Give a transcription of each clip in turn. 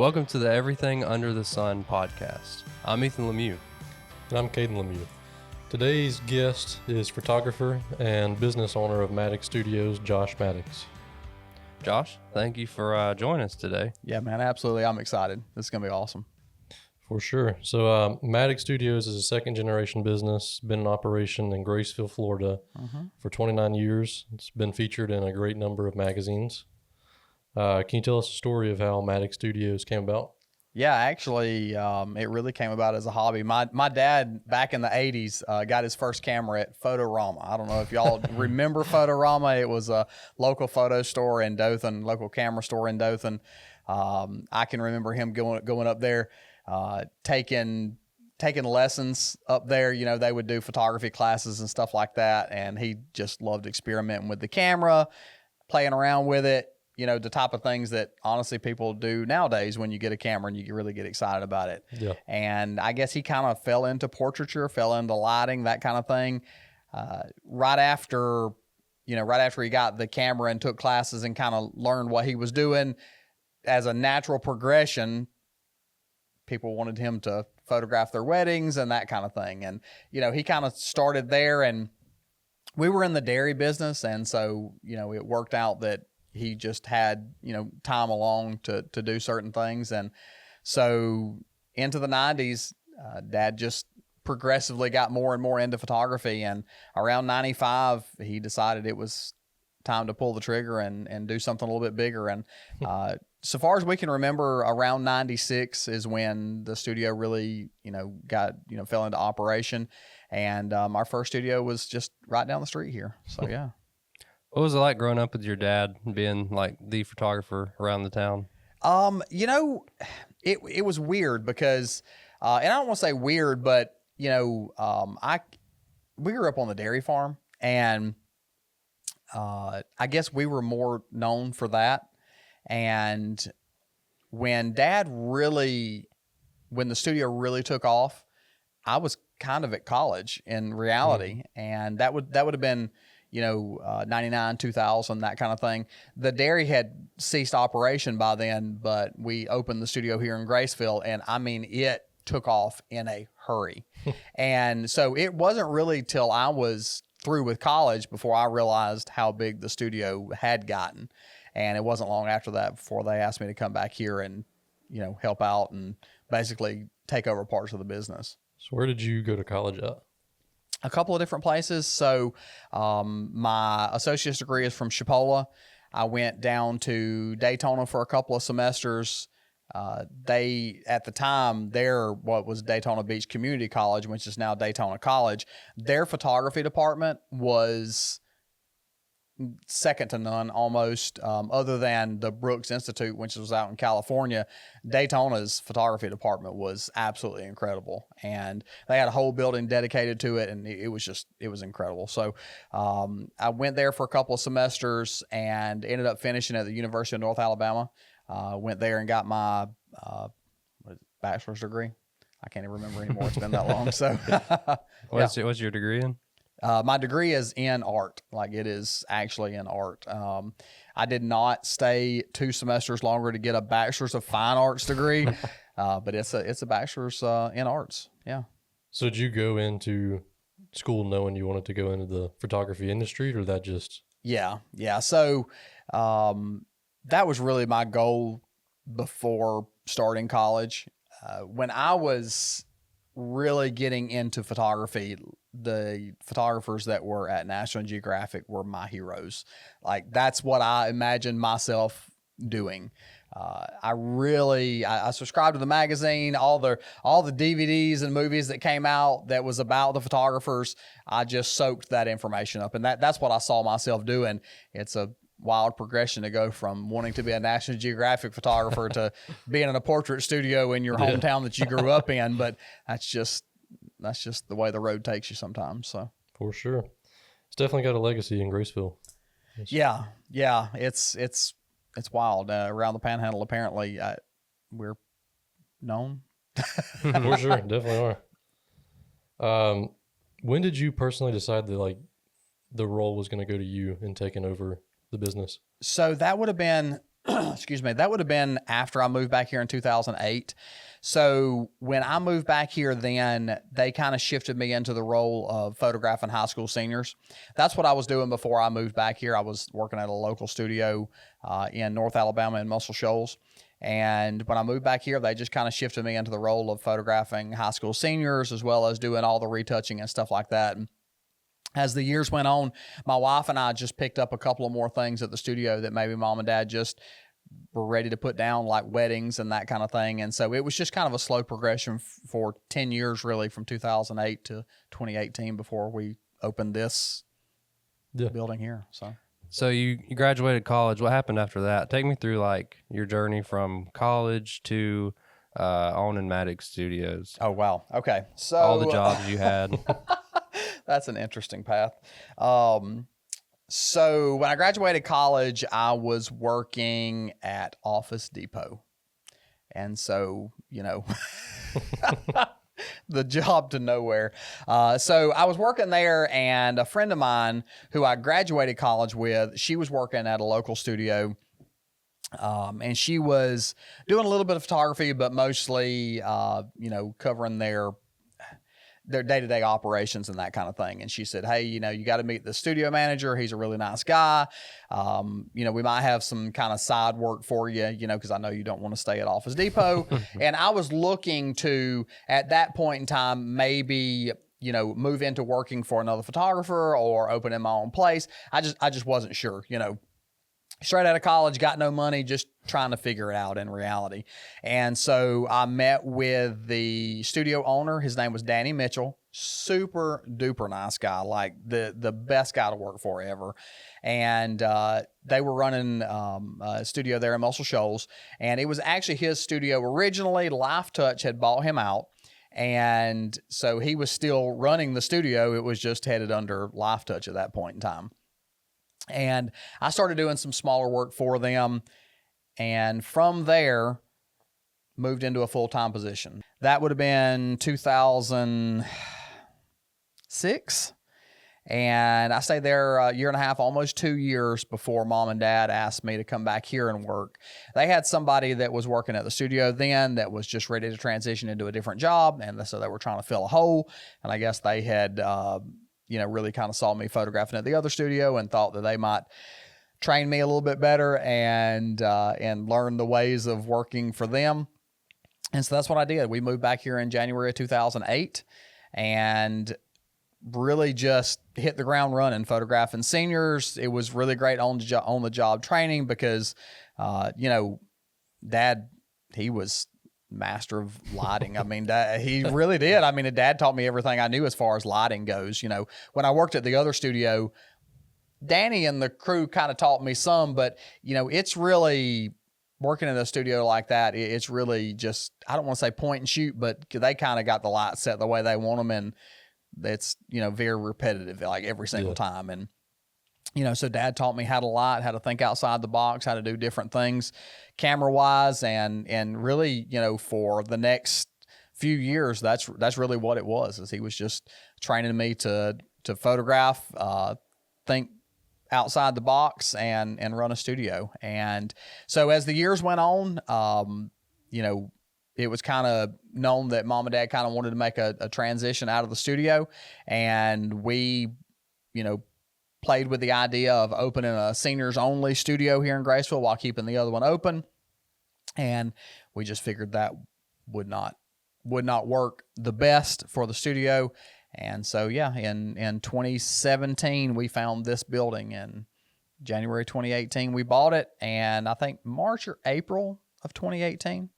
Welcome to the Everything Under the Sun podcast. I'm Ethan Lemieux. And I'm Kaden Lemieux. Today's guest is photographer and business owner of Mattox Studios, Josh Mattox. Josh, thank you for joining us today. Yeah, man, absolutely. I'm excited. This is going to be awesome. For sure. So Mattox Studios is a second generation business, been in operation in Graceville, Florida for 29 years. It's been featured in a great number of magazines. Can you tell us the story of how Mattox Studios came about? Yeah, actually, it really came about as a hobby. My dad, back in the 80s, got his first camera at Photorama. I don't know if y'all remember Photorama. It was a local photo store in Dothan, local camera store in Dothan. I can remember him going up there, taking lessons up there. You know, they would do photography classes and stuff like that, and he just loved experimenting with the camera, playing around with it. You know, the type of things that honestly people do nowadays when you get a camera and you really get excited about it. Yeah. And I guess he kind of fell into portraiture, fell into lighting, that kind of thing. Right after he got the camera and took classes and kind of learned what he was doing, as a natural progression, people wanted him to photograph their weddings and that kind of thing. And, you know, he kind of started there, and we were in the dairy business. And so, you know, it worked out that he just had, you know, time along to do certain things. And so into the 90s, Dad just progressively got more and more into photography. And around 95, he decided it was time to pull the trigger and do something a little bit bigger. And so far as we can remember, around 96 is when the studio really, fell into operation. And our first studio was just right down the street here. So, yeah. What was it like growing up with your dad, being like the photographer around the town? It was weird because, and I don't want to say weird, but we grew up on the dairy farm, and I guess we were more known for that. And when the studio really took off, I was kind of at college in reality, and that would have been 99, 2000, that kind of thing. The dairy had ceased operation by then, but we opened the studio here in Graceville, and I mean, it took off in a hurry. And so it wasn't really till I was through with college before I realized how big the studio had gotten. And it wasn't long after that before they asked me to come back here and, help out and basically take over parts of the business. So where did you go to college at? A couple of different places. So my associate's degree is from Chipola. I went down to Daytona for a couple of semesters. They, at the time, what was Daytona Beach Community College, which is now Daytona College, their photography department was second to none almost, other than the Brooks Institute, which was out in California. Daytona's photography department was absolutely incredible, and they had a whole building dedicated to it, and it was incredible. So I went there for a couple of semesters and ended up finishing at the University of North Alabama. Went there and got my bachelor's degree. I can't even remember anymore. It's been that long. So What's your degree in? My degree is in art. Like, it is actually in art. I did not stay 2 semesters longer to get a bachelor's of fine arts degree, but it's a bachelor's in arts. Yeah. So did you go into school knowing you wanted to go into the photography industry, or that just? Yeah. So that was really my goal before starting college. When I was really getting into photography, the photographers that were at National Geographic were my heroes. Like, that's what I imagined myself doing. I subscribed to the magazine, all the DVDs and movies that came out that was about the photographers. I just soaked that information up, and that's what I saw myself doing. It's a wild progression to go from wanting to be a National Geographic photographer to being in a portrait studio in your hometown that you grew up in. But that's just the way the road takes you sometimes. So For sure. It's definitely got a legacy in Graceville. Yeah. It's wild. Around the Panhandle, apparently, we're known. For sure, definitely are. When did you personally decide that the role was going to go to you in taking over the business? So that would have been excuse me, that would have been after I moved back here in 2008. So when I moved back here, then they kind of shifted me into the role of photographing high school seniors. That's what I was doing before I moved back here. I was working at a local studio in North Alabama in Muscle Shoals. And when I moved back here, they just kind of shifted me into the role of photographing high school seniors, as well as doing all the retouching and stuff like that. And as the years went on, my wife and I just picked up a couple of more things at the studio that maybe mom and dad just were ready to put down, like weddings and that kind of thing. And so it was just kind of a slow progression for 10 years, really, from 2008 to 2018 before we opened this building here. So you graduated college. What happened after that? Take me through like your journey from college to owning Mattox Studios. Oh, wow. Okay. So all the jobs you had. That's an interesting path. So when I graduated college, I was working at Office Depot. And so, you know, the job to nowhere. So I was working there, and a friend of mine who I graduated college with, she was working at a local studio. And she was doing a little bit of photography, but mostly, you know, covering their day-to-day operations and that kind of thing. And she said, hey, you know, you got to meet the studio manager. He's a really nice guy. You know, we might have some kind of side work for you, you know, because I know you don't want to stay at Office Depot. And I was looking to, at that point in time, maybe, you know, move into working for another photographer or open in my own place. I just wasn't sure, you know. Straight out of college, got no money, just trying to figure it out in reality. And so I met with the studio owner. His name was Danny Mitchell. Super duper nice guy, like the best guy to work for ever. And they were running a studio there in Muscle Shoals. And it was actually his studio originally. Life Touch had bought him out. And so he was still running the studio. It was just headed under Life Touch at that point in time. And I started doing some smaller work for them. And from there, moved into a full-time position. That would have been 2006. And I stayed there a year and a half, almost 2 years before mom and dad asked me to come back here and work. They had somebody that was working at the studio then that was just ready to transition into a different job. And so they were trying to fill a hole. And I guess they had, you know, really kind of saw me photographing at the other studio and thought that they might train me a little bit better and learn the ways of working for them. And so that's what I did. We moved back here in January of 2008 and really just hit the ground running, photographing seniors. It was really great on the job training because, you know, Dad, he was master of lighting. I mean, he really did. I mean, Dad taught me everything I knew as far as lighting goes. You know, when I worked at the other studio, Danny and the crew kind of taught me some, but you know, it's really working in a studio like that. It's really just, I don't want to say point and shoot, but they kind of got the lights set the way they want them. And it's, you know, very repetitive, like every single time. And, you know, so Dad taught me how to light, how to think outside the box, how to do different things camera wise. And really, you know, for the next few years, that's really what it was, is he was just training me to photograph, think outside the box and run a studio. And so as the years went on, you know, it was kind of known that mom and dad kind of wanted to make a transition out of the studio. And we, you know, played with the idea of opening a seniors only studio here in Graceville while keeping the other one open. And we just figured that would not work the best for the studio. And so, yeah, in 2017, we found this building. In January 2018, we bought it. And I think March or April of 2018,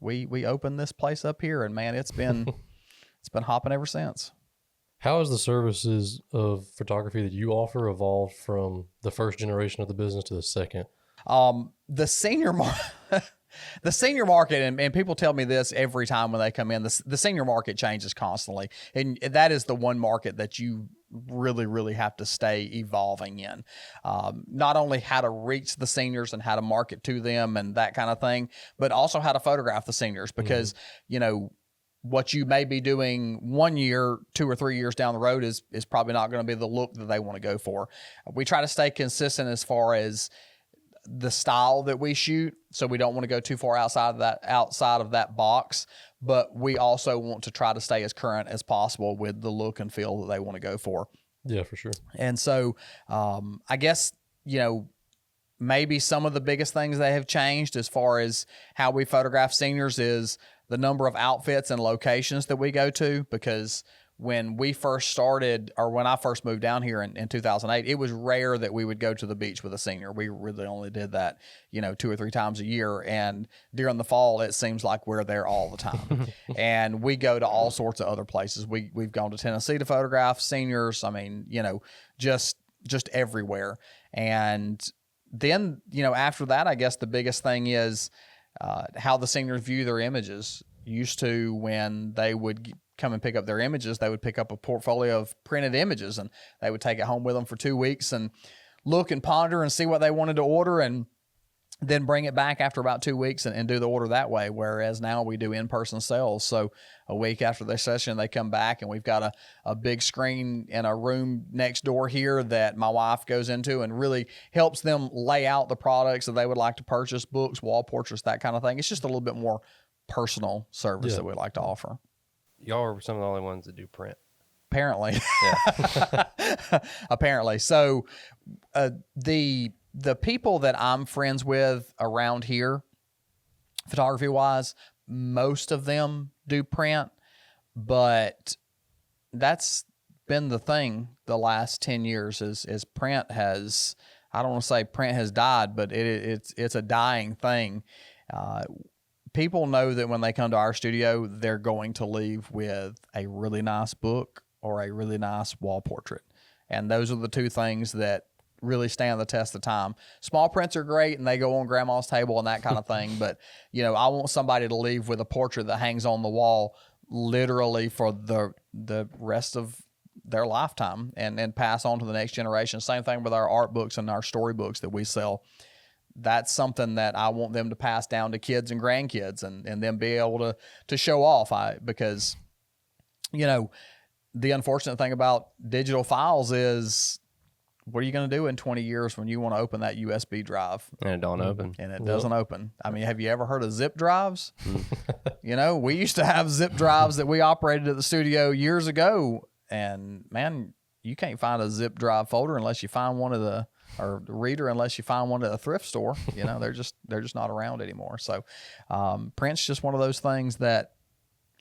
we opened this place up here. And man, it's been hopping ever since. How has the services of photography that you offer evolved from the first generation of the business to the second? The senior market, and people tell me this every time when they come in, the senior market changes constantly. And that is the one market that you really, really have to stay evolving in. Not only how to reach the seniors and how to market to them and that kind of thing, but also how to photograph the seniors, because, you know, what you may be doing 1 year, 2 or 3 years down the road is probably not going to be the look that they want to go for. We try to stay consistent as far as the style that we shoot. So we don't want to go too far outside of that box, but we also want to try to stay as current as possible with the look and feel that they want to go for. Yeah, for sure. And so I guess, maybe some of the biggest things that have changed as far as how we photograph seniors is the number of outfits and locations that we go to, because when we first started, or when I first moved down here in 2008, it was rare that we would go to the beach with a senior. We really only did that, 2 or 3 times a year. And during the fall, it seems like we're there all the time. And we go to all sorts of other places. We've gone to Tennessee to photograph seniors. I mean, just everywhere. And then, after that, I guess the biggest thing is how the seniors view their images. Used to, when they would come and pick up their images, they would pick up a portfolio of printed images and they would take it home with them for 2 weeks and look and ponder and see what they wanted to order, and then bring it back after about 2 weeks and do the order that way. Whereas now we do in-person sales. So a week after their session, they come back and we've got a big screen in a room next door here that my wife goes into and really helps them lay out the products that they would like to purchase, books, wall portraits, that kind of thing. It's just a little bit more personal service that we like to offer. Y'all are some of the only ones that do print. Apparently. Yeah. Apparently. So the people that I'm friends with around here, photography wise, most of them do print, but that's been the thing the last 10 years is print has, I don't want to say print has died, but it's a dying thing. People know that when they come to our studio, they're going to leave with a really nice book or a really nice wall portrait. And those are the two things that really stand the test of time. Small prints are great and they go on grandma's table and that kind of thing. But, I want somebody to leave with a portrait that hangs on the wall literally for the rest of their lifetime and pass on to the next generation. Same thing with our art books and our storybooks that we sell. That's something that I want them to pass down to kids and grandkids and then be able to show off. Because, the unfortunate thing about digital files is, what are you going to do in 20 years when you want to open that USB drive? And it don't open. And it doesn't open. I mean, have you ever heard of zip drives? We used to have zip drives that we operated at the studio years ago. And, man, you can't find a zip drive folder unless you find one or reader unless you find one at a thrift store. They're just not around anymore. So print's just one of those things that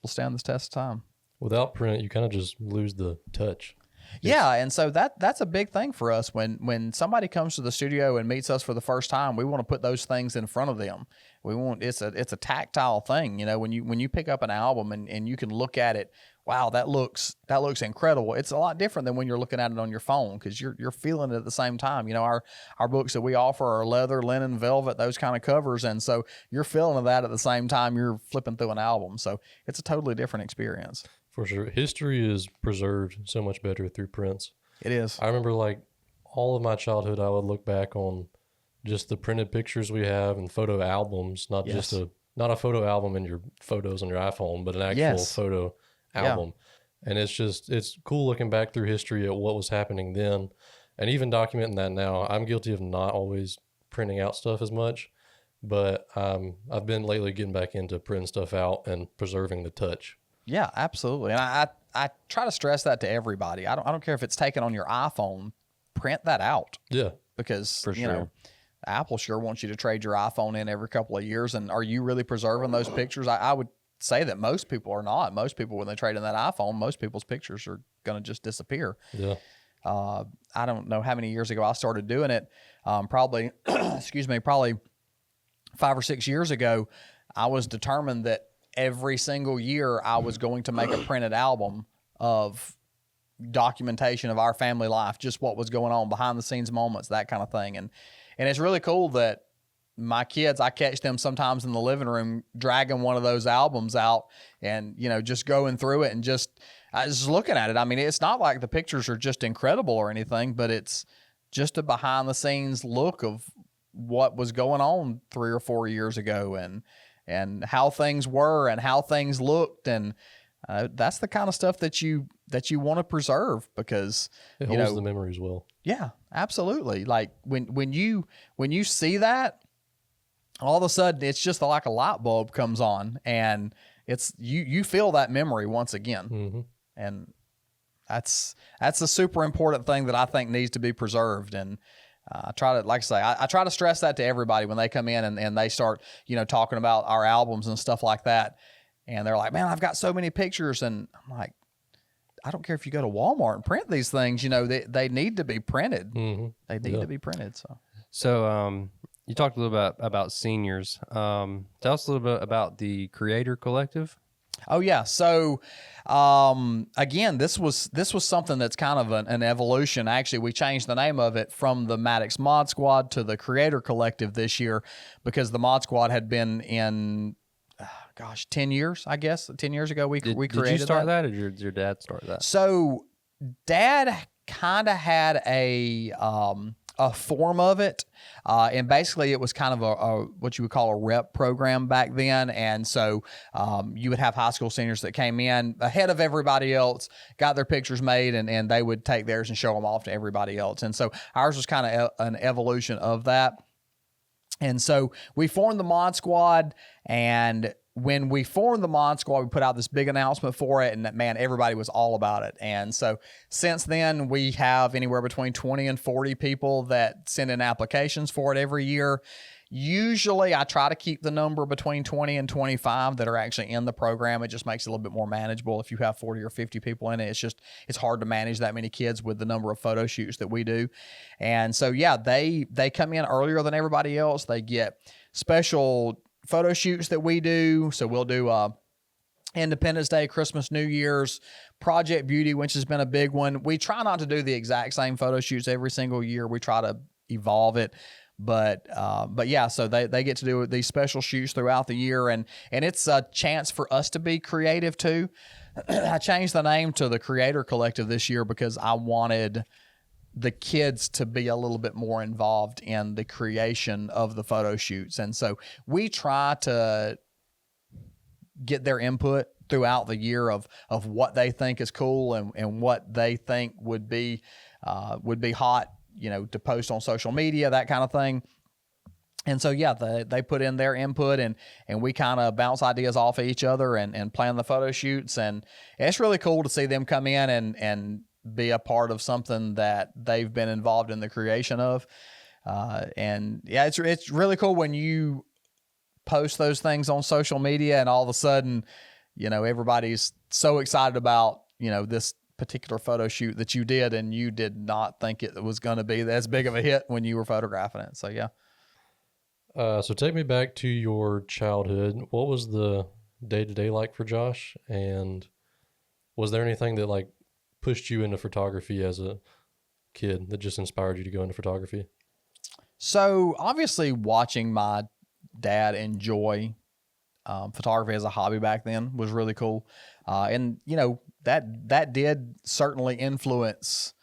will stand the test of time. Without print, you kind of just lose the touch. Yeah, and so that's a big thing for us. When somebody comes to the studio and meets us for the first time, we want to put those things in front of them. It's a tactile thing. When you pick up an album and you can look at it, wow, that looks incredible. It's a lot different than when you're looking at it on your phone, because you're feeling it at the same time. Our books that we offer are leather, linen, velvet, those kind of covers, and so you're feeling that at the same time you're flipping through an album. So it's a totally different experience. For sure. History is preserved so much better through prints. It is. I remember all of my childhood, I would look back on just the printed pictures we have and photo albums, not a photo album in your photos on your iPhone, but an actual photo album. Yeah. And it's cool looking back through history at what was happening then and even documenting that now. I'm guilty of not always printing out stuff as much, but I've been lately getting back into printing stuff out and preserving the touch. Yeah, absolutely. And I try to stress that to everybody. I don't care if it's taken on your iPhone, print that out. Yeah. Because, Apple sure wants you to trade your iPhone in every couple of years. And are you really preserving those pictures? I would say that most people are not. Most people, when they trade in that iPhone, most people's pictures are going to just disappear. Yeah. I don't know how many years ago I started doing it. Probably 5 or 6 years ago, I was determined that every single year I was going to make a printed album of documentation of our family life, just what was going on, behind the scenes moments, that kind of thing. And it's really cool that my kids, I catch them sometimes in the living room dragging one of those albums out and, just going through it and just looking at it. I mean, it's not like the pictures are just incredible or anything, but it's just a behind the scenes look of what was going on 3 or 4 years ago and how things were and how things looked. And that's the kind of stuff that you want to preserve, because it holds the memories well. Yeah, absolutely. Like when you see that, all of a sudden it's just like a light bulb comes on, and it's you feel that memory once again. Mm-hmm. And that's a super important thing that I think needs to be preserved. And I try to, like I say, I try to stress that to everybody when they come in and they start, talking about our albums and stuff like that. And they're like, man, I've got so many pictures. And I'm like, I don't care if you go to Walmart and print these things, they need to be printed. Mm-hmm. They need to be printed. So, you talked a little bit about seniors. Tell us a little bit about the Creator Collective. Oh yeah. So, again, this was something that's kind of an evolution. Actually, we changed the name of it from the Mattox Mod Squad to the Creator Collective this year, because the Mod Squad had been in, 10 years, I guess. 10 years ago, we created that. Did you start that, or did your dad start that? So, Dad kind of had a form of it, and basically it was kind of a what you would call a rep program back then. And so you would have high school seniors that came in ahead of everybody else, got their pictures made, and they would take theirs and show them off to everybody else. And so ours was kind of an evolution of that. And so we formed the Mod Squad, and when we formed the Mod Squad, we put out this big announcement for it, and man, everybody was all about it. And so since then, we have anywhere between 20 and 40 people that send in applications for it every year. Usually, I try to keep the number between 20 and 25 that are actually in the program. It just makes it a little bit more manageable. If you have 40 or 50 people in it, it's hard to manage that many kids with the number of photo shoots that we do. And so, yeah, they come in earlier than everybody else. They get special photo shoots that we do. So we'll do Independence Day, Christmas, New Year's, Project Beauty, which has been a big one. We try not to do the exact same photo shoots every single year. We try to evolve it. But yeah, so they get to do these special shoots throughout the year, and it's a chance for us to be creative too. I changed the name to the Creator Collective this year because I wanted the kids to be a little bit more involved in the creation of the photo shoots. And so we try to get their input throughout the year of what they think is cool and what they think would be hot, to post on social media, that kind of thing. And so, yeah, they put in their input, and we kind of bounce ideas off of each other and plan the photo shoots. And it's really cool to see them come in and be a part of something that they've been involved in the creation of. And yeah, it's really cool when you post those things on social media and all of a sudden, everybody's so excited about, this particular photo shoot that you did, and you did not think it was going to be as big of a hit when you were photographing it. So, yeah. So take me back to your childhood. What was the day-to-day like for Josh? And was there anything that pushed you into photography as a kid that just inspired you to go into photography? So obviously watching my dad enjoy photography as a hobby back then was really cool. And that did certainly influence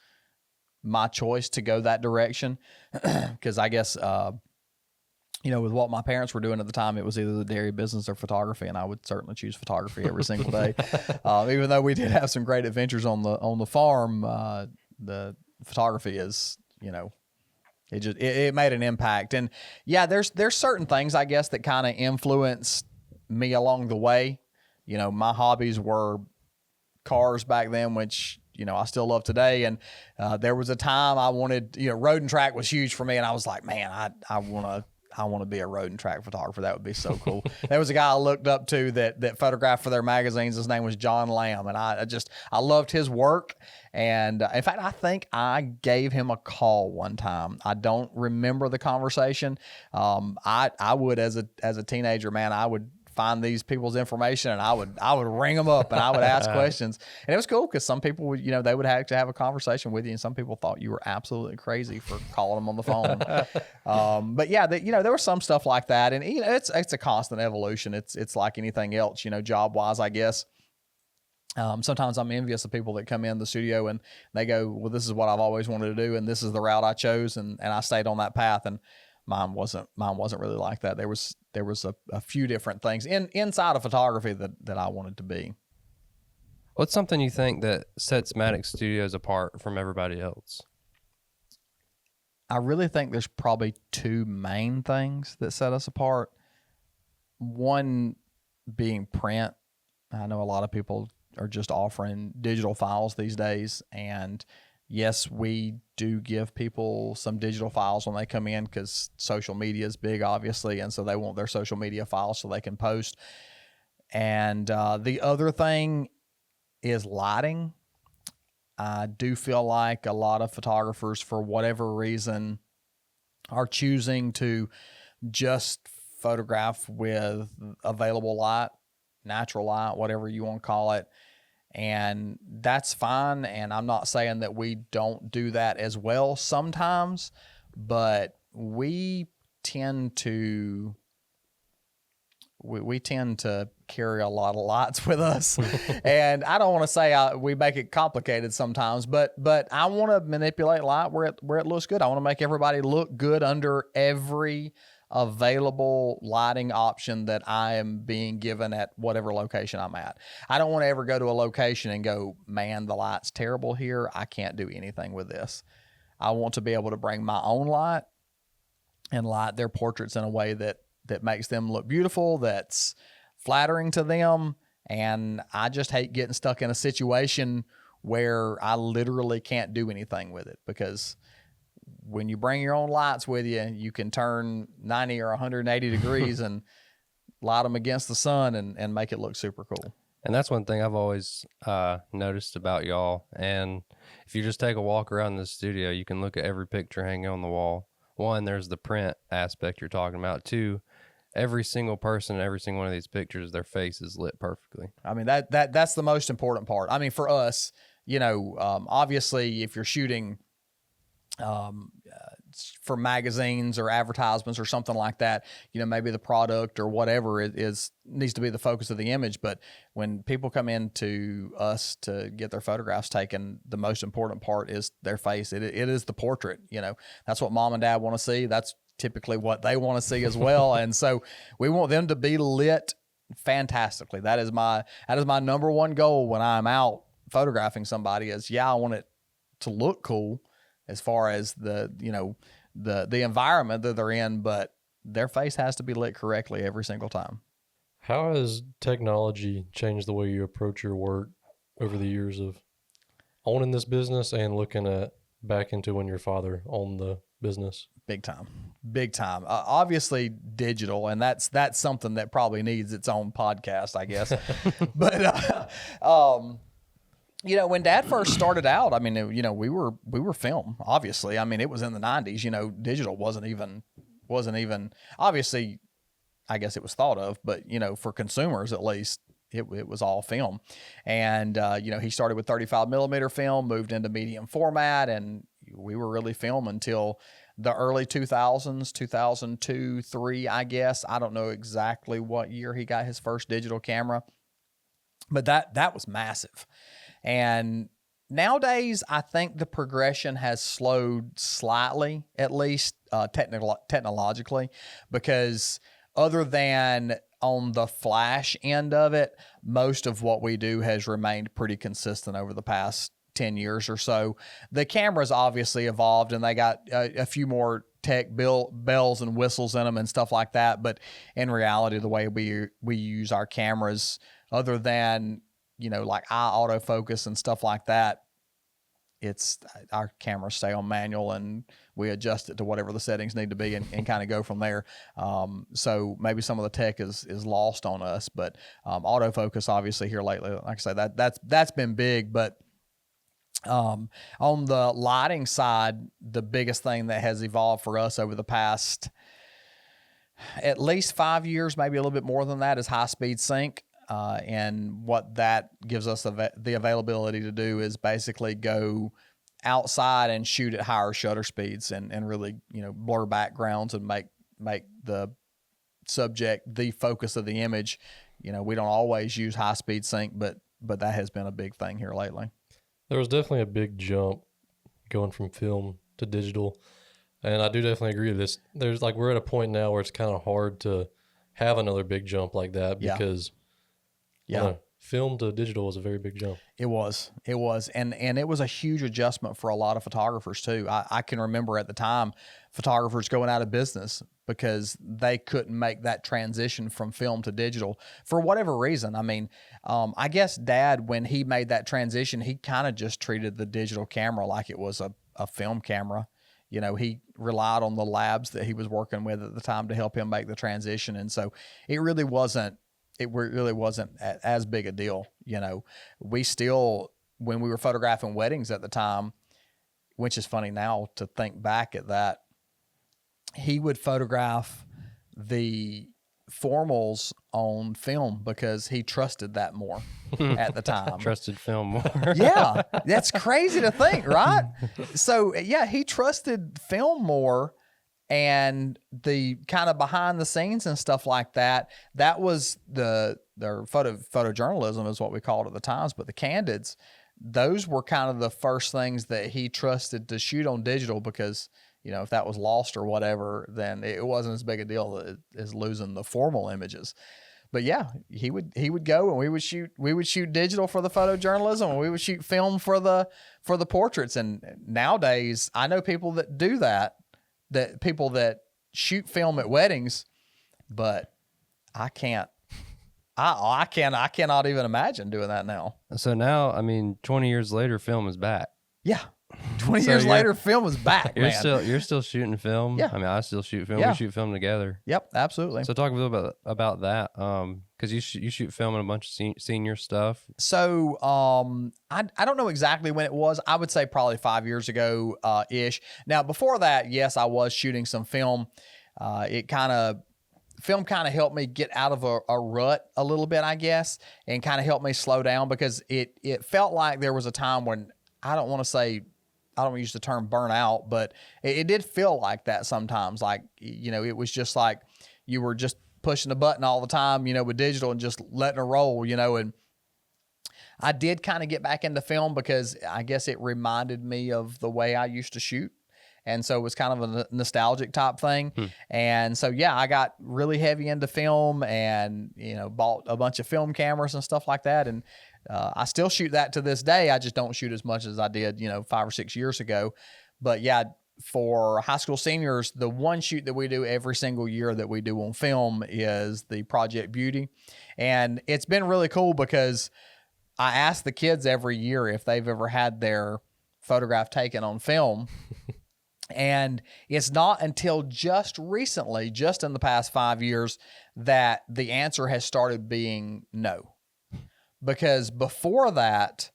my choice to go that direction. Cause I guess, with what my parents were doing at the time, it was either the dairy business or photography, and I would certainly choose photography every single day. Even though we did have some great adventures on the farm, the photography is, it made an impact. And yeah, there's certain things, I guess, that kind of influenced me along the way. My hobbies were cars back then, which I still love today. And there was a time I wanted, road and track was huge for me, and I was like, man, I want to be a road and track photographer. That would be so cool. There was a guy I looked up to that photographed for their magazines. His name was John Lamb. And I loved his work. And in fact, I think I gave him a call one time. I don't remember the conversation. I would, as a teenager, man, I would find these people's information and I would ring them up and I would ask questions. And it was cool because some people would, they would have to have a conversation with you, and some people thought you were absolutely crazy for calling them on the phone. But yeah, there was some stuff like that. And it's a constant evolution. It's like anything else, job wise, I guess. Sometimes I'm envious of people that come in the studio and they go, well, this is what I've always wanted to do, and this is the route I chose, and I stayed on that path. And mine wasn't really like that. There was a few different things inside of photography that I wanted to be. What's something you think that sets Mattox Studios apart from everybody else? I really think there's probably two main things that set us apart. One being print. I know a lot of people are just offering digital files these days, and yes, we do give people some digital files when they come in because social media is big, obviously, and so they want their social media files so they can post. And the other thing is lighting. I do feel like a lot of photographers, for whatever reason, are choosing to just photograph with available light, natural light, whatever you want to call it. And that's fine. And I'm not saying that we don't do that as well sometimes, but we tend to carry a lot of lights with us. And I don't want to say we make it complicated sometimes, but I want to manipulate light where it looks good. I want to make everybody look good under every available lighting option that I am being given at whatever location I'm at. I don't want to ever go to a location and go, man, the light's terrible here. I can't do anything with this. I want to be able to bring my own light and light their portraits in a way that makes them look beautiful, that's flattering to them. And I just hate getting stuck in a situation where I literally can't do anything with it, because when you bring your own lights with you, you can turn 90 or 180 degrees and light them against the sun and make it look super cool. And that's one thing I've always noticed about y'all. And if you just take a walk around the studio, you can look at every picture hanging on the wall. One, there's the print aspect you're talking about. Two, every single person in every single one of these pictures, their face is lit perfectly. I mean, that's the most important part. I mean, for us, obviously, if you're shooting for magazines or advertisements or something like that, maybe the product or whatever needs to be the focus of the image. But when people come in to us to get their photographs taken, the most important part is their face. It is the portrait. That's what mom and dad want to see. That's typically what they want to see as well. And so we want them to be lit fantastically. That is my number one goal when I'm out photographing somebody is, I want it to look cool as far as the environment that they're in, but their face has to be lit correctly every single time. How has technology changed the way you approach your work over the years of owning this business and looking at back into when your father owned the business? Big time. Obviously digital, and that's something that probably needs its own podcast, I guess. But when Dad first started out, I mean, we were film, obviously. I mean, it was in the 90s. Digital wasn't even obviously. I guess it was thought of, but for consumers at least, it was all film. And he started with 35 millimeter film, moved into medium format, and we were really film until the early 2000s, 2002, 3, I guess. I don't know exactly what year he got his first digital camera, but that was massive. And nowadays, I think the progression has slowed slightly, at least technologically, because other than on the flash end of it, most of what we do has remained pretty consistent over the past 10 years or so. The cameras obviously evolved, and they got a few more tech bells and whistles in them and stuff like that. But in reality, the way we use our cameras, other than like eye autofocus and stuff like that, it's our cameras stay on manual and we adjust it to whatever the settings need to be and kind of go from there. So maybe some of the tech is lost on us, but autofocus obviously here lately, like I said, that's been big. But on the lighting side, the biggest thing that has evolved for us over the past at least 5 years, maybe a little bit more than that, is high speed sync. And what that gives us the availability to do is basically go outside and shoot at higher shutter speeds and really, blur backgrounds and make the subject the focus of the image. We don't always use high speed sync, but that has been a big thing here lately. There was definitely a big jump going from film to digital. And I do definitely agree with this. We're at a point now where it's kind of hard to have another big jump like that because film to digital was a very big jump. It was, and it was a huge adjustment for a lot of photographers too. I can remember at the time photographers going out of business because they couldn't make that transition from film to digital for whatever reason. I mean, I guess Dad, when he made that transition, he kind of just treated the digital camera like it was a film camera. You know, he relied on the labs that he was working with at the time to help him make the transition, and so it really wasn't as big a deal. You know, we still, when we were photographing weddings at the time, which is funny now to think back at that, he would photograph the formals on film because he trusted that more at the time. Trusted film more. Yeah, that's crazy to think, right? So yeah, he trusted film more, and the kind of behind the scenes and stuff like that. That was their photojournalism is what we called it at the times, but the candids, those were kind of the first things that he trusted to shoot on digital because, you know, if that was lost or whatever, then it wasn't as big a deal as losing the formal images. But yeah, he would go and we would shoot digital for the photojournalism, and we would shoot film for the portraits. And nowadays, I know people that do that people that shoot film at weddings, but I can't. I cannot even imagine doing that now. So now, I mean, 20 years later, film is back. Yeah. 20 So years you're- later, film is back, You're man. you're still shooting film. Yeah. I mean, I still shoot film. Yeah. We shoot film together. Yep, absolutely. So talk a little bit about that. Because you shoot film and a bunch of senior stuff. So I don't know exactly when it was. I would say probably 5 years ago ish. Now, before that, yes, I was shooting some film. Film kind of helped me get out of a rut a little bit, I guess, and kind of helped me slow down because it felt like there was a time when I don't want to use the term burnout, but it did feel like that sometimes. Like, you know, it was just like you were just pushing a button all the time, you know, with digital and just letting it roll, you know. And I did kind of get back into film because I guess it reminded me of the way I used to shoot. And so it was kind of a nostalgic type thing. And so, yeah, I got really heavy into film and, you know, bought a bunch of film cameras and stuff like that. And I still shoot that to this day. I just don't shoot as much as I did, you know, 5 or 6 years ago. But yeah, for high school seniors, the one shoot that we do every single year that we do on film is the Project Beauty. And it's been really cool because I ask the kids every year if they've ever had their photograph taken on film. And it's not until just recently, just in the past 5 years, that the answer has started being no. Because before that,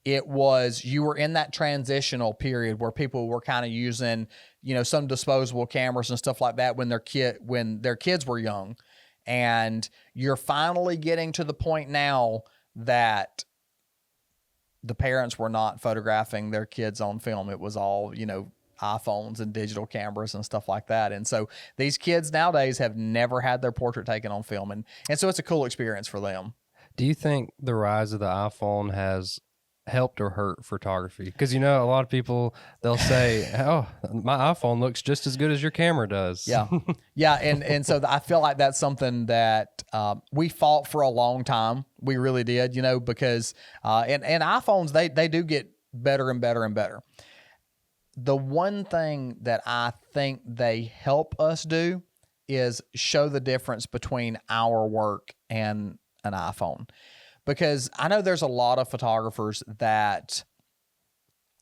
it was you were in that transitional period where people were kind of using, you know, some disposable cameras and stuff like that when their kids were young. And you're finally getting to the point now that the parents were not photographing their kids on film. It was all, you know, iPhones and digital cameras and stuff like that. And so these kids nowadays have never had their portrait taken on film. And so it's a cool experience for them. Do you think the rise of the iPhone has helped or hurt photography? Because, you know, a lot of people, they'll say, oh, my iPhone looks just as good as your camera does. Yeah. Yeah. And so I feel like that's something that we fought for a long time. We really did, you know, because and iPhones, they do get better and better and better. The one thing that I think they help us do is show the difference between our work and an iPhone. Because I know there's a lot of photographers that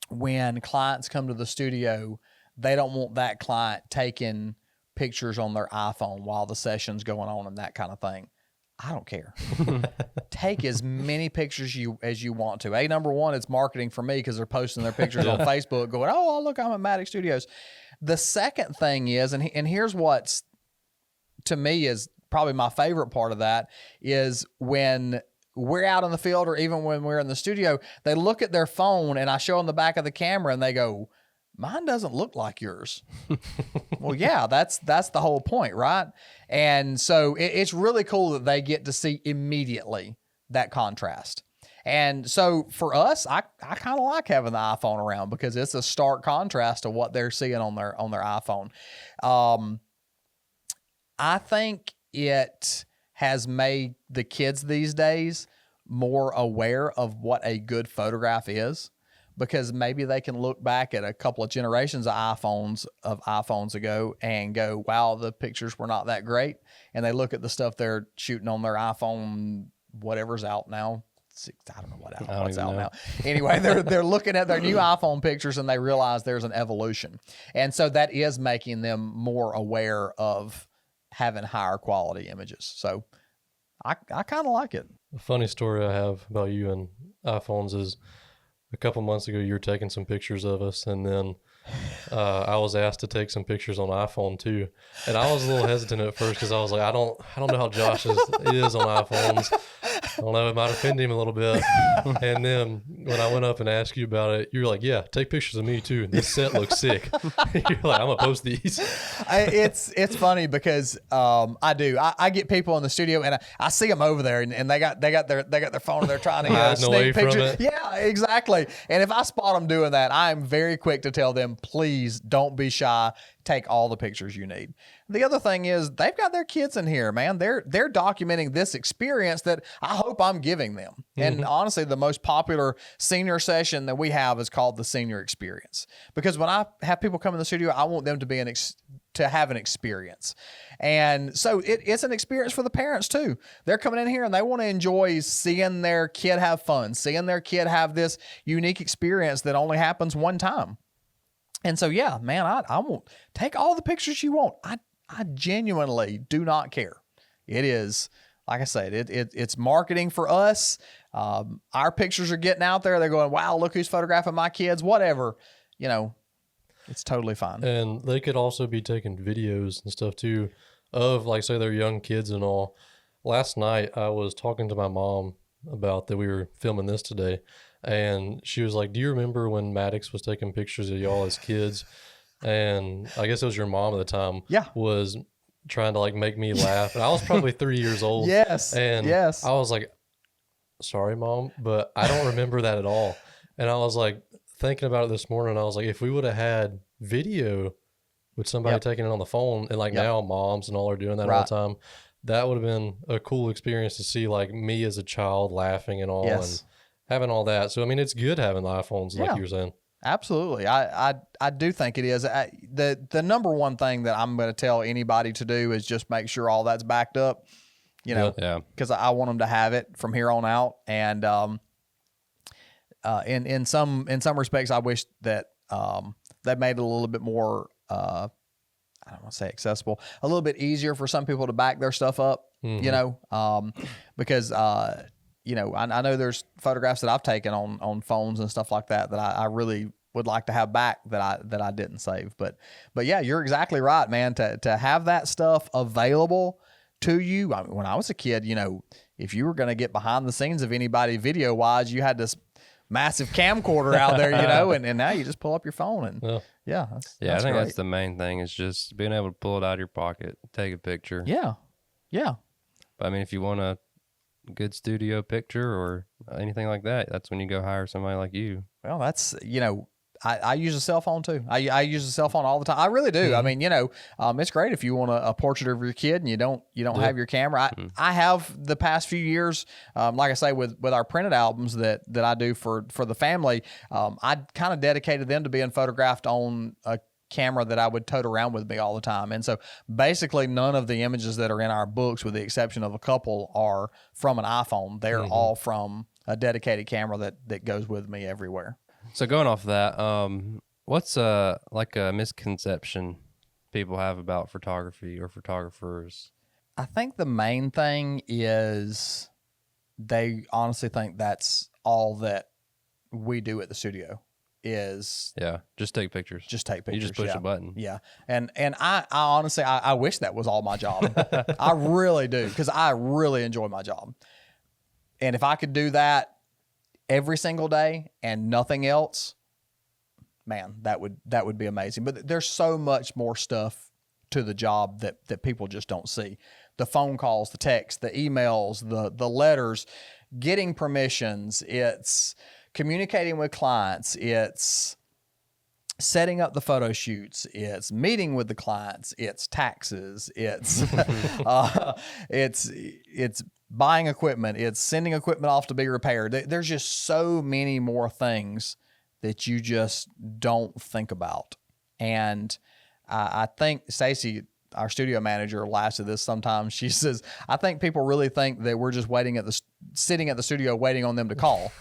when clients come to the studio, they don't want that client taking pictures on their iPhone while the session's going on and that kind of thing. I don't care. Take as many pictures as you want to. Number one, it's marketing for me because they're posting their pictures on Facebook going, oh, look, I'm at Mattox Studios. The second thing is, and here's what's, to me, is probably my favorite part of that, is when we're out in the field or even when we're in the studio, they look at their phone and I show them the back of the camera and they go, mine doesn't look like yours. Well, yeah, that's the whole point, right? And so it's really cool that they get to see immediately that contrast. And so for us, I kind of like having the iPhone around because it's a stark contrast to what they're seeing on their iPhone. I think it has made the kids these days more aware of what a good photograph is, because maybe they can look back at a couple of generations of iPhones ago and go, wow, the pictures were not that great. And they look at the stuff they're shooting on their iPhone, whatever's out now. I don't know what's out now. Anyway, they're looking at their new iPhone pictures and they realize there's an evolution. And so that is making them more aware of having higher quality images. So I kind of like it. A funny story I have about you and iPhones is a couple months ago, you were taking some pictures of us, and then I was asked to take some pictures on iPhone too. And I was a little hesitant at first because I was like, I don't know how Josh is on iPhones. I don't know, it might offend him a little bit. And then when I went up and asked you about it, you were like, yeah, take pictures of me too. This set looks sick. You're like, I'm gonna post these. It's funny because I get people in the studio and I see them over there and they got their phone and they're trying to sneak pictures. Yeah, exactly. And if I spot them doing that, I'm very quick to tell them, please don't be shy. Take all the pictures you need. The other thing is they've got their kids in here, man. They're documenting this experience that I hope I'm giving them. Mm-hmm. And honestly, the most popular senior session that we have is called the senior experience, because when I have people come in the studio, I want them to be to have an experience. And so it's an experience for the parents too. They're coming in here and they want to enjoy seeing their kid have fun, seeing their kid have this unique experience that only happens one time. And so, yeah, man, I won't take all the pictures you want. I genuinely do not care. It is, like I said, it's marketing for us. Our pictures are getting out there. They're going, wow, look who's photographing my kids, whatever, it's totally fine. And they could also be taking videos and stuff too of, like, say they're young kids and all. Last night I was talking to my mom about that we were filming this today. And she was like, do you remember when Mattox was taking pictures of y'all as kids? And I guess it was your mom at the time. Yeah. Was trying to like make me laugh. And I was probably 3 years old. Yes. And yes. I was like, sorry, Mom, but I don't remember that at all. And I was like thinking about it this morning. I was like, if we would have had video with somebody taking it on the phone, and like now moms and all are doing that all the time, that would have been a cool experience to see, like me as a child laughing and all. And having all that. So, I mean, it's good having the iPhones, like you were saying. Absolutely. I do think it is. The number one thing that I'm going to tell anybody to do is just make sure all that's backed up, because I want them to have it from here on out. And in some respects, I wish that that made it a little bit more, I don't want to say accessible, a little bit easier for some people to back their stuff up, because I know there's photographs that I've taken on phones and stuff like that I really would like to have back that I didn't save. But yeah, you're exactly right, man. To have that stuff available to you. I mean, when I was a kid, if you were going to get behind the scenes of anybody video wise, you had this massive camcorder out there, and now you just pull up your phone and that's I think that's the main thing, is just being able to pull it out of your pocket, take a picture. Yeah. But I mean, if you want a good studio picture or anything like that, that's when you go hire somebody like you. Well, that's, I use a cell phone too. I use a cell phone all the time. I really do. I mean, it's great if you want a portrait of your kid and you don't have your camera. I have the past few years, like I say, with our printed albums that I do for the family, I kind of dedicated them to being photographed on a camera that I would tote around with me all the time. And so basically none of the images that are in our books, with the exception of a couple, are from an iPhone. They're all from a dedicated camera that goes with me everywhere. So going off that, what's like a misconception people have about photography or photographers? I think the main thing is they honestly think that's all that we do at the studio. Is just take pictures. Just take pictures. You just push a button. Yeah. And I honestly, I wish that was all my job. I really do, because I really enjoy my job. And if I could do that every single day and nothing else, man, that would be amazing. But there's so much more stuff to the job that people just don't see. The phone calls, the texts, the emails, the letters, getting permissions, it's communicating with clients, it's setting up the photo shoots, it's meeting with the clients, it's taxes, it's it's buying equipment, it's sending equipment off to be repaired. There's just so many more things that you just don't think about. And I think Stacy, our studio manager, laughs at this sometimes. She says, I think people really think that we're just sitting at the studio waiting on them to call,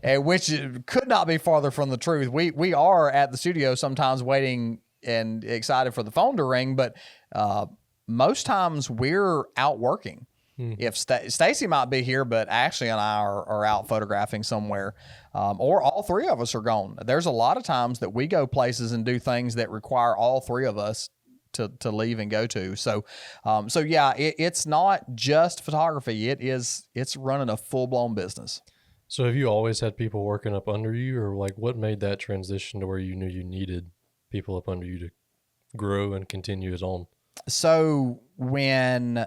which could not be farther from the truth. We are at the studio sometimes waiting and excited for the phone to ring, but most times we're out working. If Stacy might be here, but Ashley and I are out photographing somewhere, or all three of us are gone. There's a lot of times that we go places and do things that require all three of us to leave and go to. So yeah, it's not just photography. It's running a full blown business. So have you always had people working up under you, or like what made that transition to where you knew you needed people up under you to grow and continue it on? So when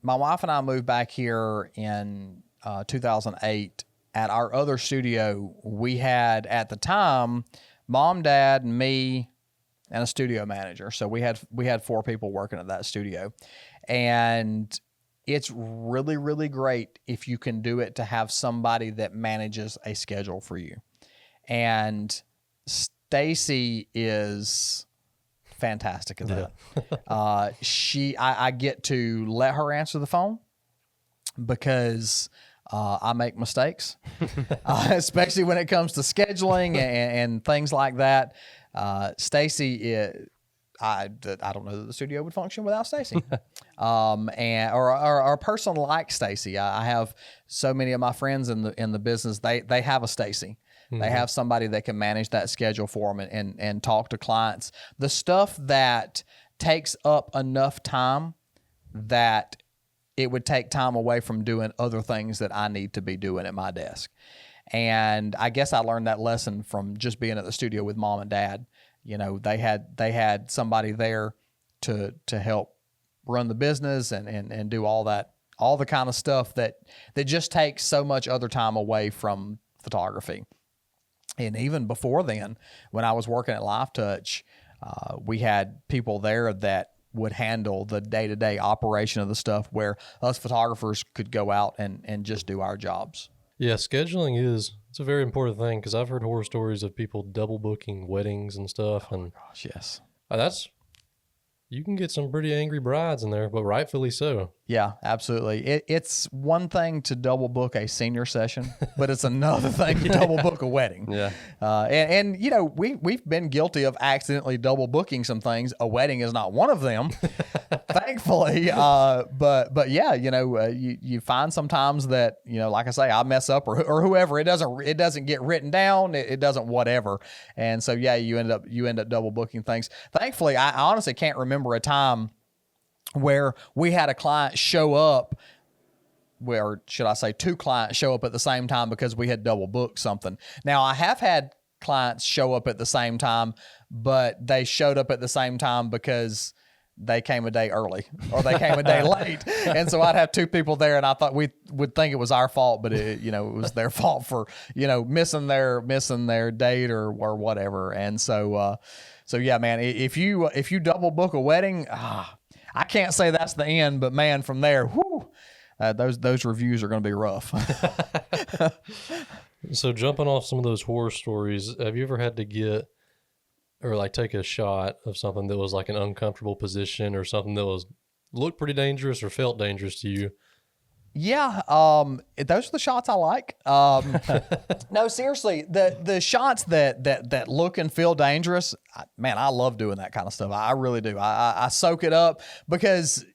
my wife and I moved back here in 2008, at our other studio, we had at the time Mom, Dad, me, and a studio manager. So we had 4 people working at that studio. And it's really, really great if you can do it to have somebody that manages a schedule for you. And Stacy is fantastic at that. I get to let her answer the phone because I make mistakes, especially when it comes to scheduling and things like that. Stacy, I don't know that the studio would function without Stacy, or a person like Stacy. I have so many of my friends in the business. They have a Stacy. Mm-hmm. They have somebody that can manage that schedule for them and talk to clients. The stuff that takes up enough time that it would take time away from doing other things that I need to be doing at my desk. And I guess I learned that lesson from just being at the studio with Mom and Dad. You know, they had somebody there to help run the business and do all the kind of stuff that just takes so much other time away from photography. And even before then, when I was working at Live Touch, we had people there that would handle the day-to-day operation of the stuff where us photographers could go out and just do our jobs. Yeah, scheduling it's a very important thing, because I've heard horror stories of people double booking weddings and stuff. And gosh, yes. You can get some pretty angry brides in there, but rightfully so. Yeah, absolutely. It's one thing to double book a senior session, but it's another thing to double book a wedding. Yeah. And you know, we've been guilty of accidentally double booking some things. A wedding is not one of them, thankfully. But yeah, you know, you find sometimes that, you know, like I say, I mess up or whoever, it doesn't get written down. It doesn't whatever. And so, yeah, you end up double booking things. Thankfully, I honestly can't remember a time where we had a client show up, or should I say 2 clients show up at the same time because we had double booked something. Now, I have had clients show up at the same time, but they showed up at the same time because they came a day early or they came a day late. And so I'd have 2 people there, and I thought we would think it was our fault, but it was their fault for, missing their date or whatever. And so yeah, man, if you double book a wedding, I can't say that's the end, but man, from there, whoo, those reviews are going to be rough. So jumping off some of those horror stories, have you ever had to get or like take a shot of something that was like an uncomfortable position or something that looked pretty dangerous or felt dangerous to you? Yeah, those are the shots I like. No, seriously, the shots that look and feel dangerous, man, I love doing that kind of stuff. I really do. I soak it up because,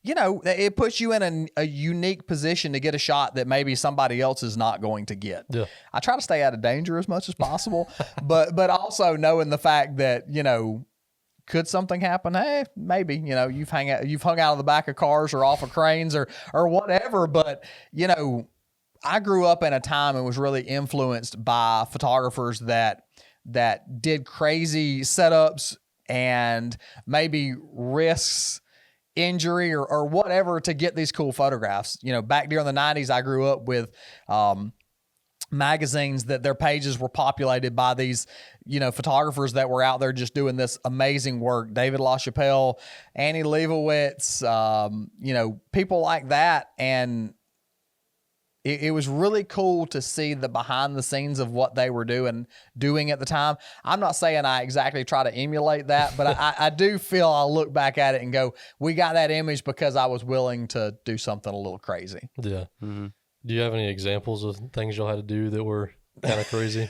it puts you in a unique position to get a shot that maybe somebody else is not going to get. Yeah. I try to stay out of danger as much as possible, but also knowing the fact that, could something happen? Hey, maybe, you've hung out of the back of cars or off of cranes or whatever. But, I grew up in a time and was really influenced by photographers that did crazy setups and maybe risks injury or whatever to get these cool photographs. Back during the 90s, I grew up with, magazines that their pages were populated by these, photographers that were out there just doing this amazing work. David LaChapelle, Annie Leibovitz, people like that. And it was really cool to see the behind the scenes of what they were doing at the time. I'm not saying I exactly try to emulate that, but I do feel I'll look back at it and go, we got that image because I was willing to do something a little crazy. Yeah. Mm-hmm. Do you have any examples of things y'all had to do that were kind of crazy?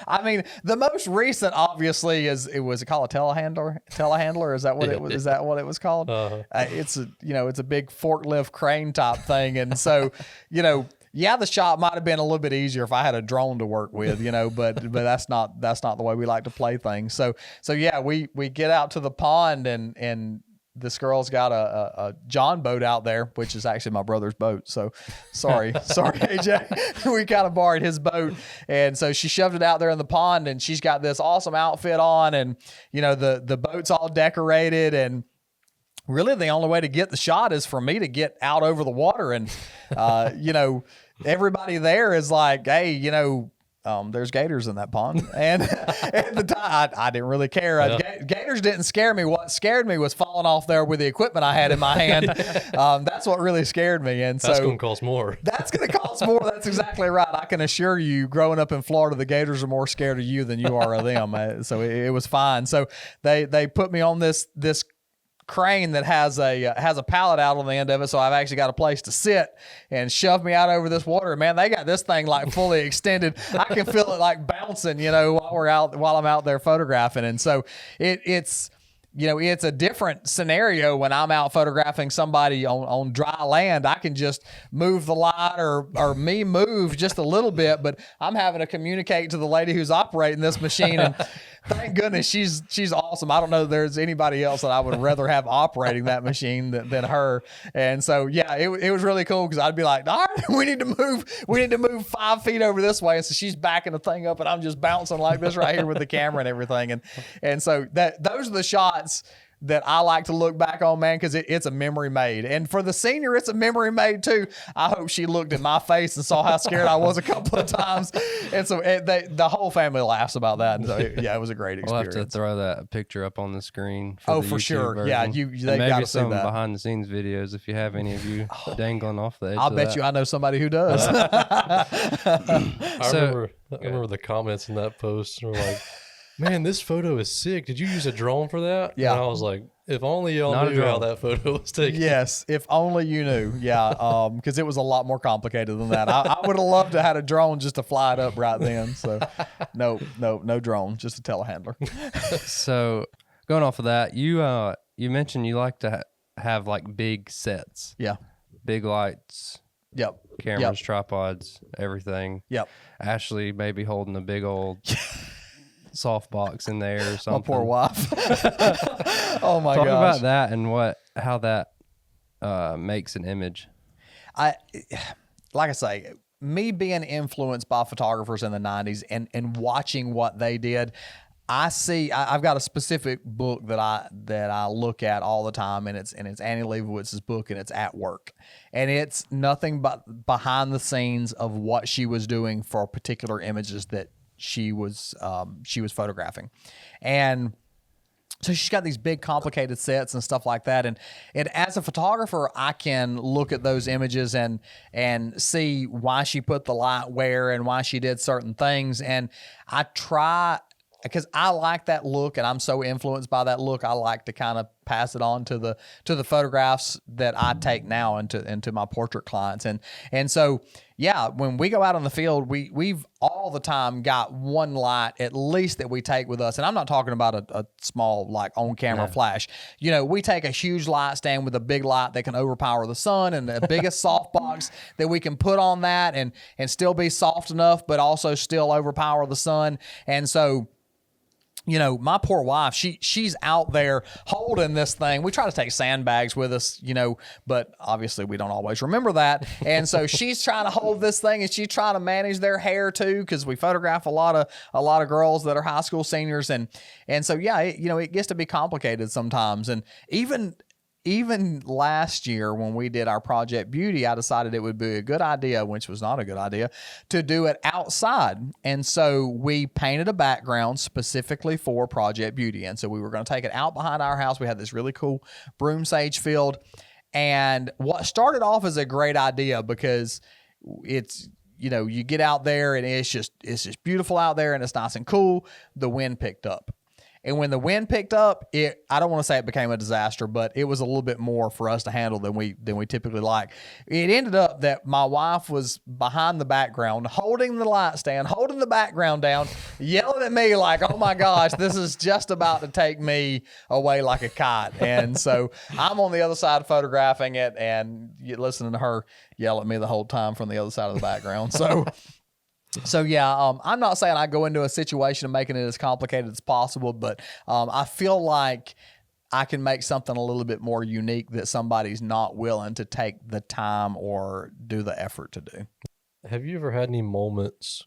I mean, the most recent, obviously, is it was called a telehandler. Telehandler, is that what it was? Is that what it was called? It's a big forklift crane type thing, and so yeah, the shot might have been a little bit easier if I had a drone to work with, but that's not the way we like to play things. So yeah, we get out to the pond and this girl's got a John boat out there, which is actually my brother's boat. So sorry, AJ. We kind of borrowed his boat. And so she shoved it out there in the pond, and she's got this awesome outfit on, and the boat's all decorated, and really the only way to get the shot is for me to get out over the water. And everybody there is like, hey, there's gators in that pond. And at the time, I didn't really care. Yeah. Gators didn't scare me. What scared me was falling off there with the equipment I had in my hand. That's what really scared me. And that's going to cost more. That's going to cost more. That's exactly right. I can assure you, growing up in Florida, the gators are more scared of you than you are of them. So it was fine. So they put me on this crane that has a pallet out on the end of it, so I've actually got a place to sit, and shove me out over this water. Man, they got this thing like fully extended. I can feel it like bouncing, while I'm out there photographing. And so it's a different scenario when I'm out photographing somebody on dry land. I can just move the light or me move just a little bit, but I'm having to communicate to the lady who's operating this machine. And thank goodness she's awesome. I don't know if there's anybody else that I would rather have operating that machine than her. And so, yeah, it was really cool, because I'd be like, all right, we need to move 5 feet over this way. And so she's backing the thing up, and I'm just bouncing like this right here with the camera and everything. And so those are the shots that I like to look back on, man, because it's a memory made. And for the senior, it's a memory made too. I hope she looked at my face and saw how scared I was a couple of times. And so the whole family laughs about that. And so it was a great experience. We'll have to throw that picture up on the screen. For sure. Version. Yeah, they got to see some that. behind the scenes videos if you have any of you dangling off the edge. I'll bet you I know somebody who does. I remember the comments in that post were like, man, this photo is sick. Did you use a drone for that? Yeah. And I was like, if only y'all knew how that photo was taken. Yes, if only you knew. Yeah, because it was a lot more complicated than that. I would have loved to have had a drone just to fly it up right then. So no drone, just a telehandler. So going off of that, you mentioned you like to have like big sets. Yeah. Big lights. Yep. Cameras, tripods, everything. Yep. Ashley maybe holding a big old softbox in there or something. My poor wife. Oh my gosh. Talk about that and how that makes an image. Like I say, me being influenced by photographers in the 90s and watching what they did, I've got a specific book that I look at all the time, and it's Annie Leibovitz's book, and it's At Work, and it's nothing but behind the scenes of what she was doing for particular images that she was photographing. And so she's got these big complicated sets and stuff like that. And as a photographer, I can look at those images and see why she put the light where and why she did certain things. And I try, because I like that look, and I'm so influenced by that look, I like to kind of pass it on to the photographs that I take now into my portrait clients. And so, yeah, when we go out on the field, we've all the time got one light at least that we take with us. And I'm not talking about a small, like, on-camera flash. We take a huge light stand with a big light that can overpower the sun, and the biggest softbox that we can put on that and still be soft enough, but also still overpower the sun. And so, my poor wife, she's out there holding this thing. We try to take sandbags with us, but obviously we don't always remember that. And so she's trying to hold this thing, and she's trying to manage their hair too, because we photograph a lot of girls that are high school seniors. And so, yeah, it gets to be complicated sometimes. And even last year when we did our Project Beauty, I decided it would be a good idea, which was not a good idea, to do it outside. And so we painted a background specifically for Project Beauty. And so we were going to take it out behind our house. We had this really cool broom sage field. And what started off as a great idea, because it's, you get out there and it's just beautiful out there and it's nice and cool. The wind picked up. And when the wind picked up, I don't want to say it became a disaster, but it was a little bit more for us to handle than we typically like. It ended up that my wife was behind the background, holding the light stand, holding the background down, yelling at me like, oh my gosh, this is just about to take me away like a kite. And so I'm on the other side photographing it and listening to her yell at me the whole time from the other side of the background. So yeah, I'm not saying I go into a situation and making it as complicated as possible, but I feel like I can make something a little bit more unique that somebody's not willing to take the time or do the effort to do. Have you ever had any moments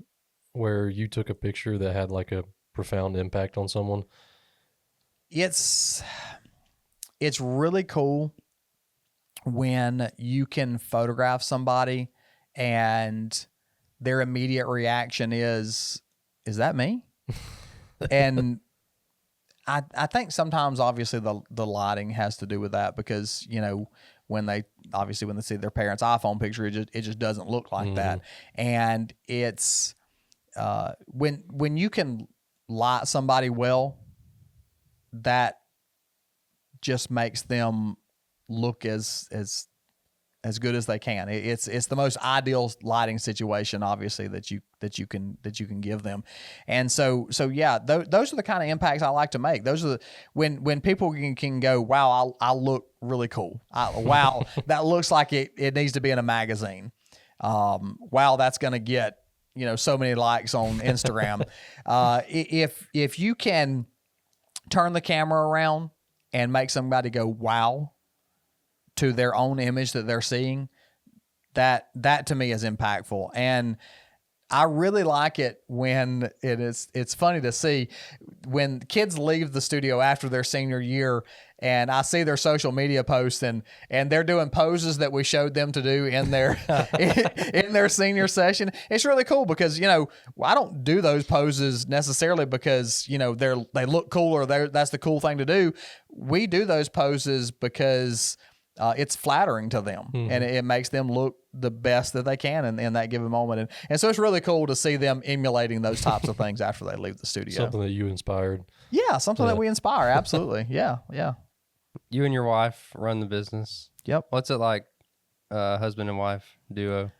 where you took a picture that had like a profound impact on someone? It's really cool when you can photograph somebody and their immediate reaction is that me? And I think sometimes obviously the lighting has to do with that because, when they see their parents' iPhone picture, it just doesn't look like that. And it's when you can light somebody well, that just makes them look as good as they can. It's the most ideal lighting situation, obviously, that you can give them. And so yeah, those are the kind of impacts I like to make. Those are when people can go, wow, I look really cool. Wow, that looks like it needs to be in a magazine. Wow, that's going to get so many likes on Instagram. If you can turn the camera around and make somebody go, wow, to their own image that they're seeing, that to me is impactful. And I really like it when it's funny to see when kids leave the studio after their senior year and I see their social media posts and they're doing poses that we showed them to do in their in their senior session. It's really cool because, I don't do those poses necessarily because, they look cool or that's the cool thing to do. We do those poses because it's flattering to them and it makes them look the best that they can in that given moment. And so it's really cool to see them emulating those types of things after they leave the studio. Something that you inspired. Yeah, something that we inspire. Absolutely. Yeah. You and your wife run the business. Yep. What's it like, husband and wife duo?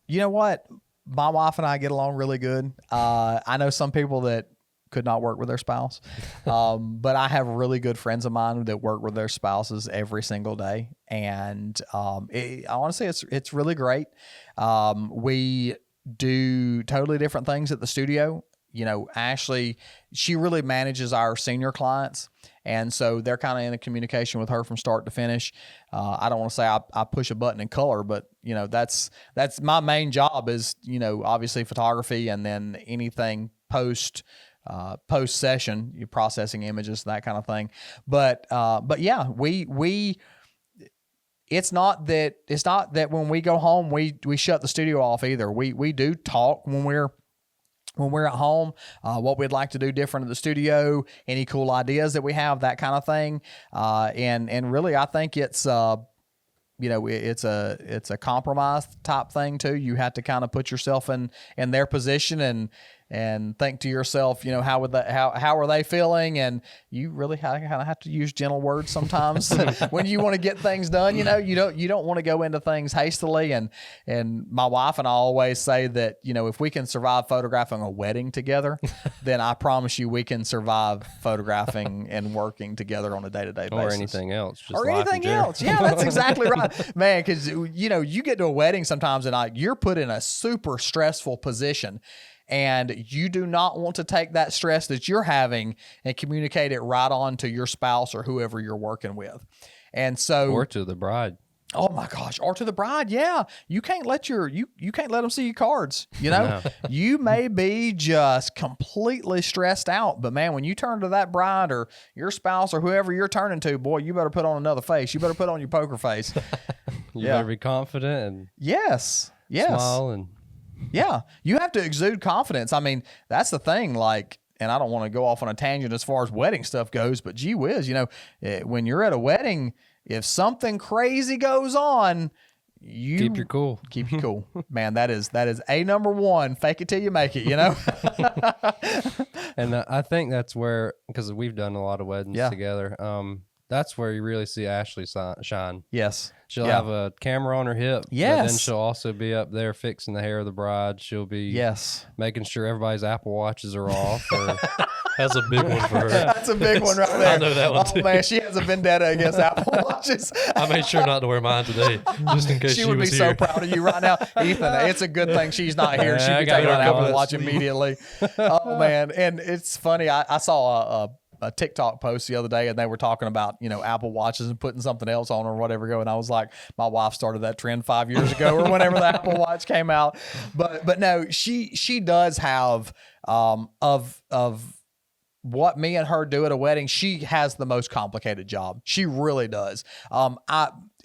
You know what? My wife and I get along really good. I know some people that could not work with their spouse. But I have really good friends of mine that work with their spouses every single day. And I want to say it's really great. We do totally different things at the studio. Ashley, she really manages our senior clients. And so they're kind of in a communication with her from start to finish. I don't want to say I push a button in color, but that's my main job is, obviously photography and then anything post session, you're processing images, that kind of thing. But yeah, we it's not that when we go home, we shut the studio off either. We do talk when we're at home, what we'd like to do different at the studio, any cool ideas that we have, that kind of thing. And really, I think it's it's a compromise type thing too. You have to kind of put yourself in their position and think to yourself, how are they feeling? And you really kind of have to use gentle words sometimes when you want to get things done. You don't want to go into things hastily. And my wife and I always say that, if we can survive photographing a wedding together, then I promise you we can survive photographing and working together on a day-to-day basis. Or anything else. Just or life anything in general. else. Yeah, that's exactly right. Man, because, you get to a wedding sometimes and you're put in a super stressful position. And you do not want to take that stress that you're having and communicate it right on to your spouse or whoever you're working with. And so, Or to the bride. Oh my gosh, or to the bride, yeah. You can't let you can't let them see your cards. No. You may be just completely stressed out, but man, when you turn to that bride or your spouse or whoever you're turning to, boy, you better put on another face. You better put on your poker face. You better be confident and yes, smile and yeah, you have to exude confidence. I mean, that's the thing. Like, and I don't want to go off on a tangent as far as wedding stuff goes, but gee whiz, when you're at a wedding, if something crazy goes on, you Keep your cool. Keep you cool, man. That is a number one. Fake it till you make it. You know. And I think that's where, because we've done a lot of weddings together. That's where you really see Ashley shine. Yes. She'll have a camera on her hip. Yes. But then she'll also be up there fixing the hair of the bride. She'll be making sure everybody's Apple Watches are off. Or That's a big one for her. That's a big one right there. I know that one too. Oh man, she has a vendetta against Apple Watches. I made sure not to wear mine today, just in case she would was be here. so proud of you right now, Ethan. It's a good thing she's not here. She'd I be got taking her an Apple comments. Watch immediately. Oh man, and it's funny. I saw a TikTok post the other day, and they were talking about Apple Watches and putting something else on or whatever. And I was like, my wife started that trend 5 years ago or whenever the Apple Watch came out. But no, she does have of what me and her do at a wedding. She has the most complicated job. She really does.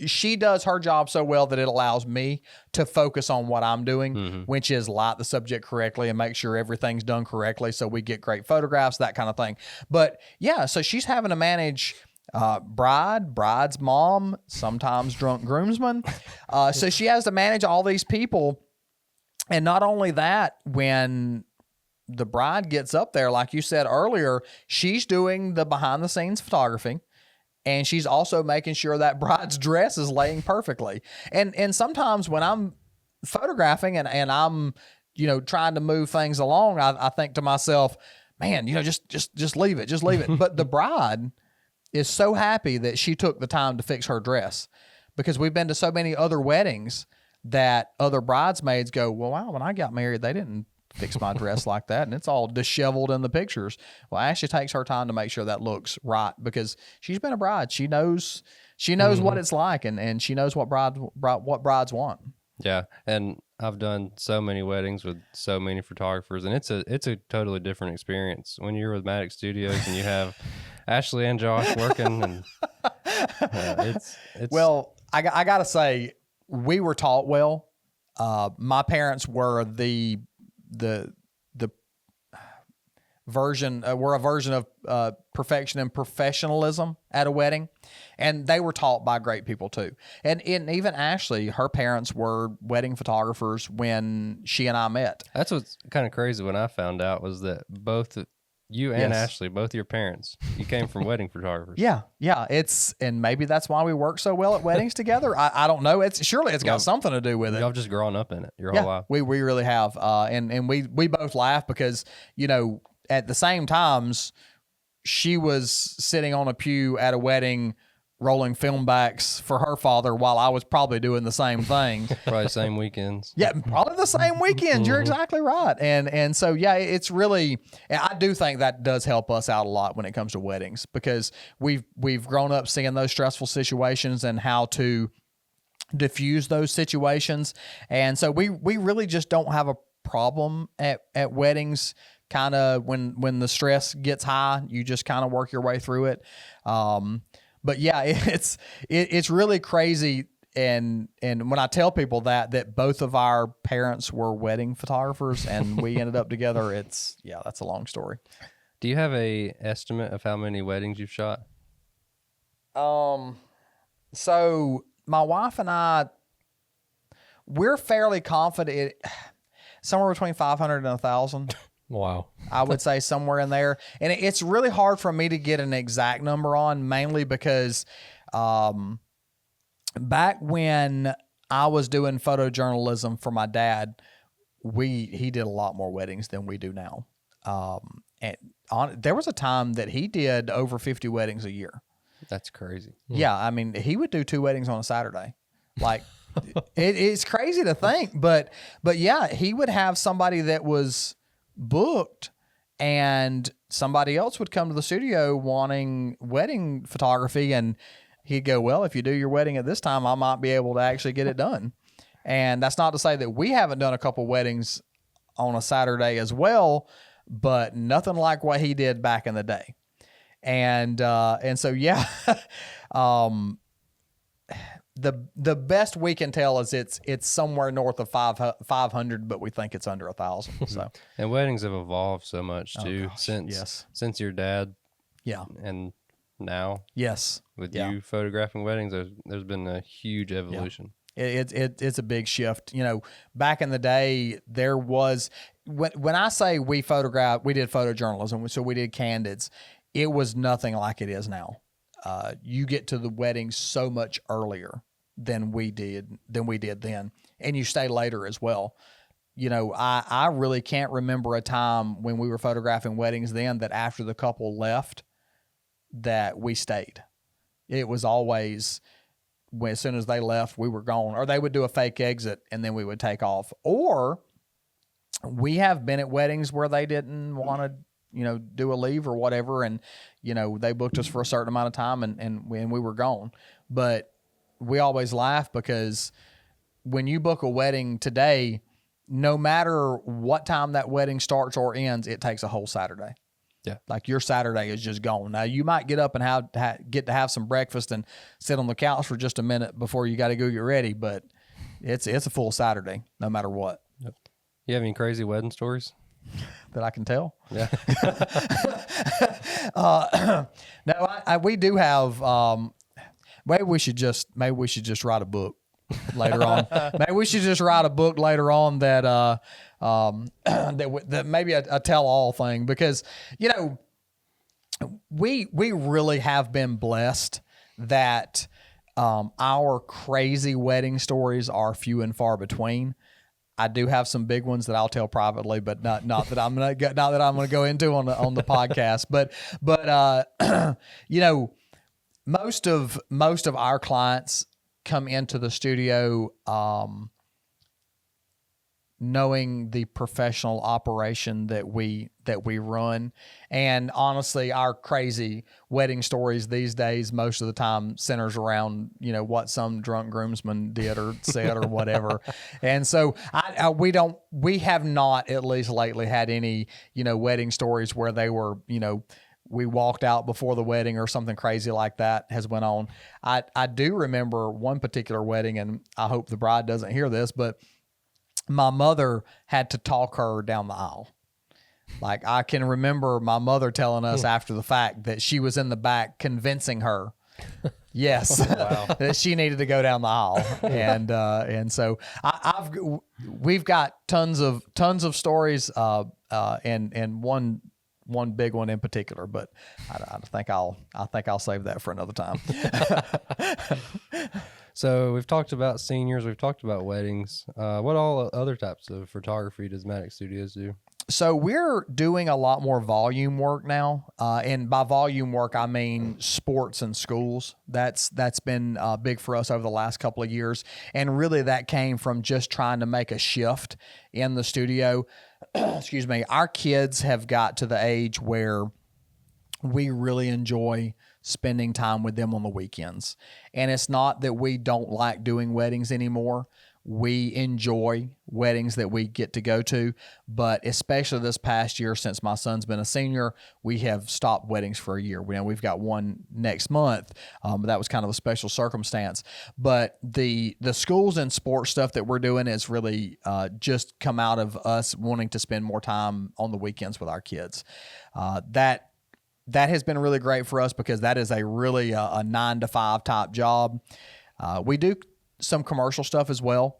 She does her job so well that it allows me to focus on what I'm doing, which is light the subject correctly and make sure everything's done correctly so we get great photographs, that kind of thing. But yeah, so she's having to manage bride's mom, sometimes drunk groomsman. So she has to manage all these people. And not only that, when the bride gets up there, like you said earlier, she's doing the behind the scenes photography. And she's also making sure that bride's dress is laying perfectly. And sometimes when I'm photographing and I'm, trying to move things along, I think to myself, man, just leave it, just leave it. But the bride is so happy that she took the time to fix her dress, because we've been to so many other weddings that other bridesmaids go, well, wow, when I got married, they didn't fix my dress like that, and it's all disheveled in the pictures. Well, Ashley takes her time to make sure that looks right, because she's been a bride. She knows what it's like, and she knows what brides want. Yeah, and I've done so many weddings with so many photographers, and it's a totally different experience when you're with Mattox Studios and you have Ashley and Josh working, and it's well, I gotta say, we were taught well. My parents were the version we're a version of perfection and professionalism at a wedding, and they were taught by great people too. And even Ashley, her parents were wedding photographers when she and I met. That's what's kind of crazy when I found out, was that both you and Yes. Ashley, both your parents, you came from wedding photographers. Yeah, and maybe that's why we work so well at weddings together. I don't know. It's got something to do with it. Y'all just grown up in it your whole life. We really have. And we both laugh because, at the same times, she was sitting on a pew at a wedding rolling film backs for her father while I was probably doing the same thing. Probably same weekends. Yeah, probably the same weekends. You're exactly right. And so, yeah, it's really, I do think that does help us out a lot when it comes to weddings, because we've grown up seeing those stressful situations and how to diffuse those situations. And so we really just don't have a problem at weddings. Kind of when the stress gets high, you just kind of work your way through it. But yeah, it's really crazy. And when I tell people that both of our parents were wedding photographers and we ended up together, that's a long story. Do you have a estimate of how many weddings you've shot? So my wife and I, we're fairly confident somewhere between 500 and 1,000. Wow. I would say somewhere in there. And it's really hard for me to get an exact number on, mainly because back when I was doing photojournalism for my dad, he did a lot more weddings than we do now. And there was a time that he did over 50 weddings a year. That's crazy. Yeah, I mean, he would do 2 weddings on a Saturday. Like, it's crazy to think, but yeah, he would have somebody that was booked, and somebody else would come to the studio wanting wedding photography, and he'd go, well, if you do your wedding at this time, I might be able to actually get it done. And that's not to say that we haven't done a couple weddings on a Saturday as well, but nothing like what he did back in the day. And so, yeah, the best we can tell is it's somewhere north of 500, but we think it's under 1,000. So, and weddings have evolved so much too since your dad. Yeah. And now. Yes. With you photographing weddings, there's been a huge evolution. It's a big shift. You know, back in the day, there was when I say we did photojournalism, so we did candids. It was nothing like it is now. You get to the wedding so much earlier than we did then, and you stay later as well. You know, I really can't remember a time when we were photographing weddings then that after the couple left that we stayed. It was always as soon as they left, we were gone, or they would do a fake exit and then we would take off. Or we have been at weddings where they didn't want to, you know, do a leave or whatever. And, you know, they booked us for a certain amount of time and we were gone. But we always laugh because when you book a wedding today, no matter what time that wedding starts or ends, it takes a whole Saturday. Yeah. Like your Saturday is just gone. Now you might get up and get to have some breakfast and sit on the couch for just a minute before you got to go get ready. But it's a full Saturday, no matter what. Yep. You have any crazy wedding stories that I can tell? Yeah. No, we do have, maybe we should just write a book later on. Maybe we should just write a book later on that that maybe a tell-all thing, because you know we really have been blessed that our crazy wedding stories are few and far between. I do have some big ones that I'll tell privately, but not that I'm gonna go into on the podcast. But you know, most of our clients come into the studio knowing the professional operation that we run. And honestly, our crazy wedding stories these days most of the time centers around, you know, what some drunk groomsman did or said or whatever. And so we have not, at least lately, had any, you know, wedding stories where they were, you know, we walked out before the wedding or something crazy like that has went on. I do remember one particular wedding, and I hope the bride doesn't hear this, but my mother had to talk her down the aisle. Like, I can remember my mother telling us after the fact that she was in the back convincing her, yes, that she needed to go down the aisle. And so we've got tons of stories, and one big one in particular, but I think I'll save that for another time. So we've talked about seniors, we've talked about weddings. What all other types of photography does Mattox Studios do? So we're doing a lot more volume work now, and by volume work I mean sports and schools. That's been big for us over the last couple of years, and really that came from just trying to make a shift in the studio. Excuse me. Our kids have got to the age where we really enjoy spending time with them on the weekends. And it's not that we don't like doing weddings anymore. We enjoy weddings that we get to go to, but especially this past year, since my son's been a senior, we have stopped weddings for a year. We've got one next month. That was kind of a special circumstance, but the schools and sports stuff that we're doing is really just come out of us wanting to spend more time on the weekends with our kids. That has been really great for us because that is a really a 9-to-5 type job. We do some commercial stuff as well.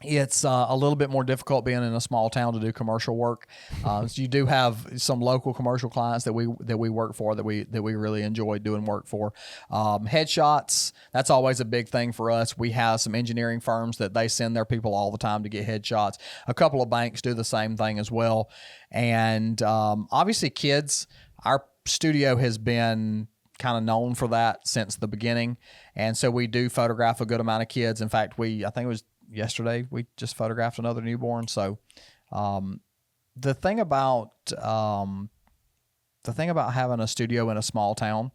It's a little bit more difficult being in a small town to do commercial work. So you do have some local commercial clients that we work for that we really enjoy doing work for. Headshots, that's always a big thing for us. We have some engineering firms that they send their people all the time to get headshots. A couple of banks do the same thing as well. And obviously kids, our studio has been kind of known for that since the beginning. And so we do photograph a good amount of kids. In fact, I think it was yesterday, we just photographed another newborn. So the thing about having a studio in a small town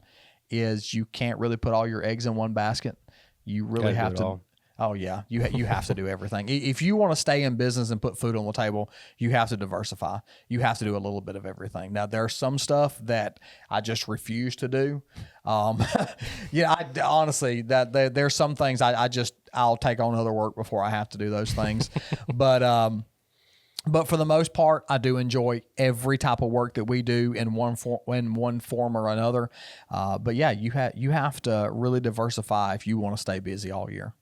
is you can't really put all your eggs in one basket. You really have to. Oh yeah, you have to do everything. If you want to stay in business and put food on the table, you have to diversify. You have to do a little bit of everything. Now there's some stuff that I just refuse to do. Honestly, that there's some things I'll take on other work before I have to do those things. But for the most part, I do enjoy every type of work that we do in one form or another. But yeah, you have to really diversify if you want to stay busy all year.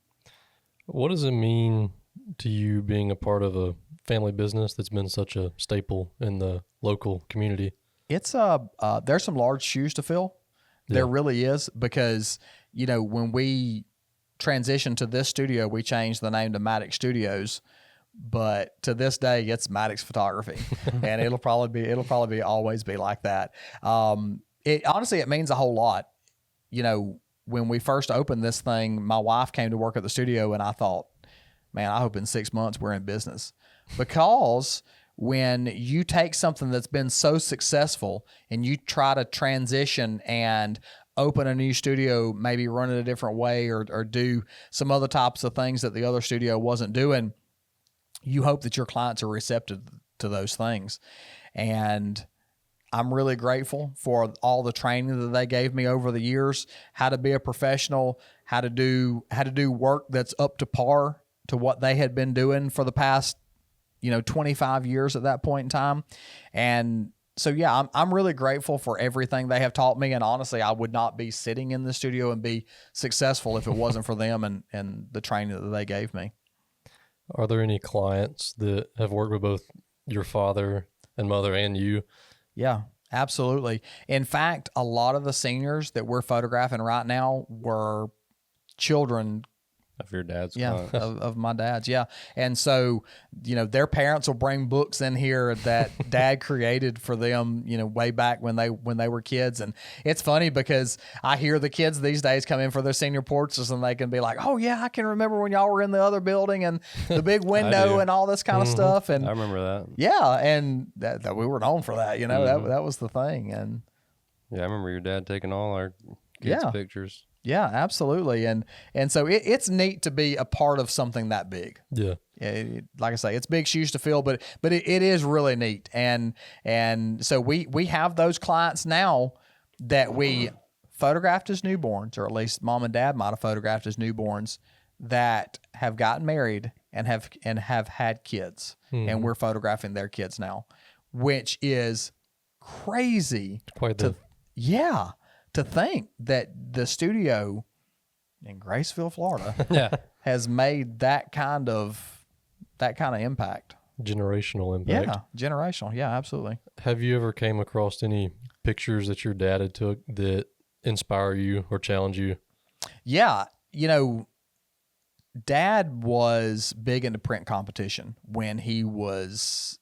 What does it mean to you being a part of a family business that's been such a staple in the local community? It's there's some large shoes to fill. There really is, because, you know, when we transitioned to this studio, we changed the name to Mattox Studios, but to this day it's Mattox Photography, and it'll probably always be like that. It honestly, it means a whole lot. You know, when we first opened this thing, my wife came to work at the studio, and I thought, man, I hope in 6 months we're in business, because when you take something that's been so successful and you try to transition and open a new studio, maybe run it a different way, or do some other types of things that the other studio wasn't doing, you hope that your clients are receptive to those things. And I'm really grateful for all the training that they gave me over the years, how to be a professional, how to do work that's up to par to what they had been doing for the past, 25 years at that point in time. And so, yeah, I'm really grateful for everything they have taught me. And honestly, I would not be sitting in the studio and be successful if it wasn't for them and the training that they gave me. Are there any clients that have worked with both your father and mother and you? Yeah, absolutely. In fact, a lot of the seniors that we're photographing right now were children Of your dad's Yeah, clients. of my dad's, yeah. And so, their parents will bring books in here that dad created for them, way back when they were kids. And it's funny because I hear the kids these days come in for their senior portraits, and they can be like, oh yeah, I can remember when y'all were in the other building and the big window and all this kind of stuff. And I remember that. yeah, and that we were known for that, that was the thing. And Yeah, I remember your dad taking all our kids' Yeah. pictures. yeah, absolutely. And so it's neat to be a part of something that big. Yeah. Like I say, it's big shoes to fill, but it is really neat. And so we have those clients now that we photographed as newborns, or at least mom and dad might have photographed as newborns, that have gotten married and have had kids. And we're photographing their kids now, which is crazy. Quite the To think that the studio in Graceville, Florida, Yeah. has made that kind of impact. generational impact. Yeah, generational. Yeah, absolutely. Have you ever came across any pictures that your dad had took that inspire you or challenge you? Yeah, Dad was big into print competition when he was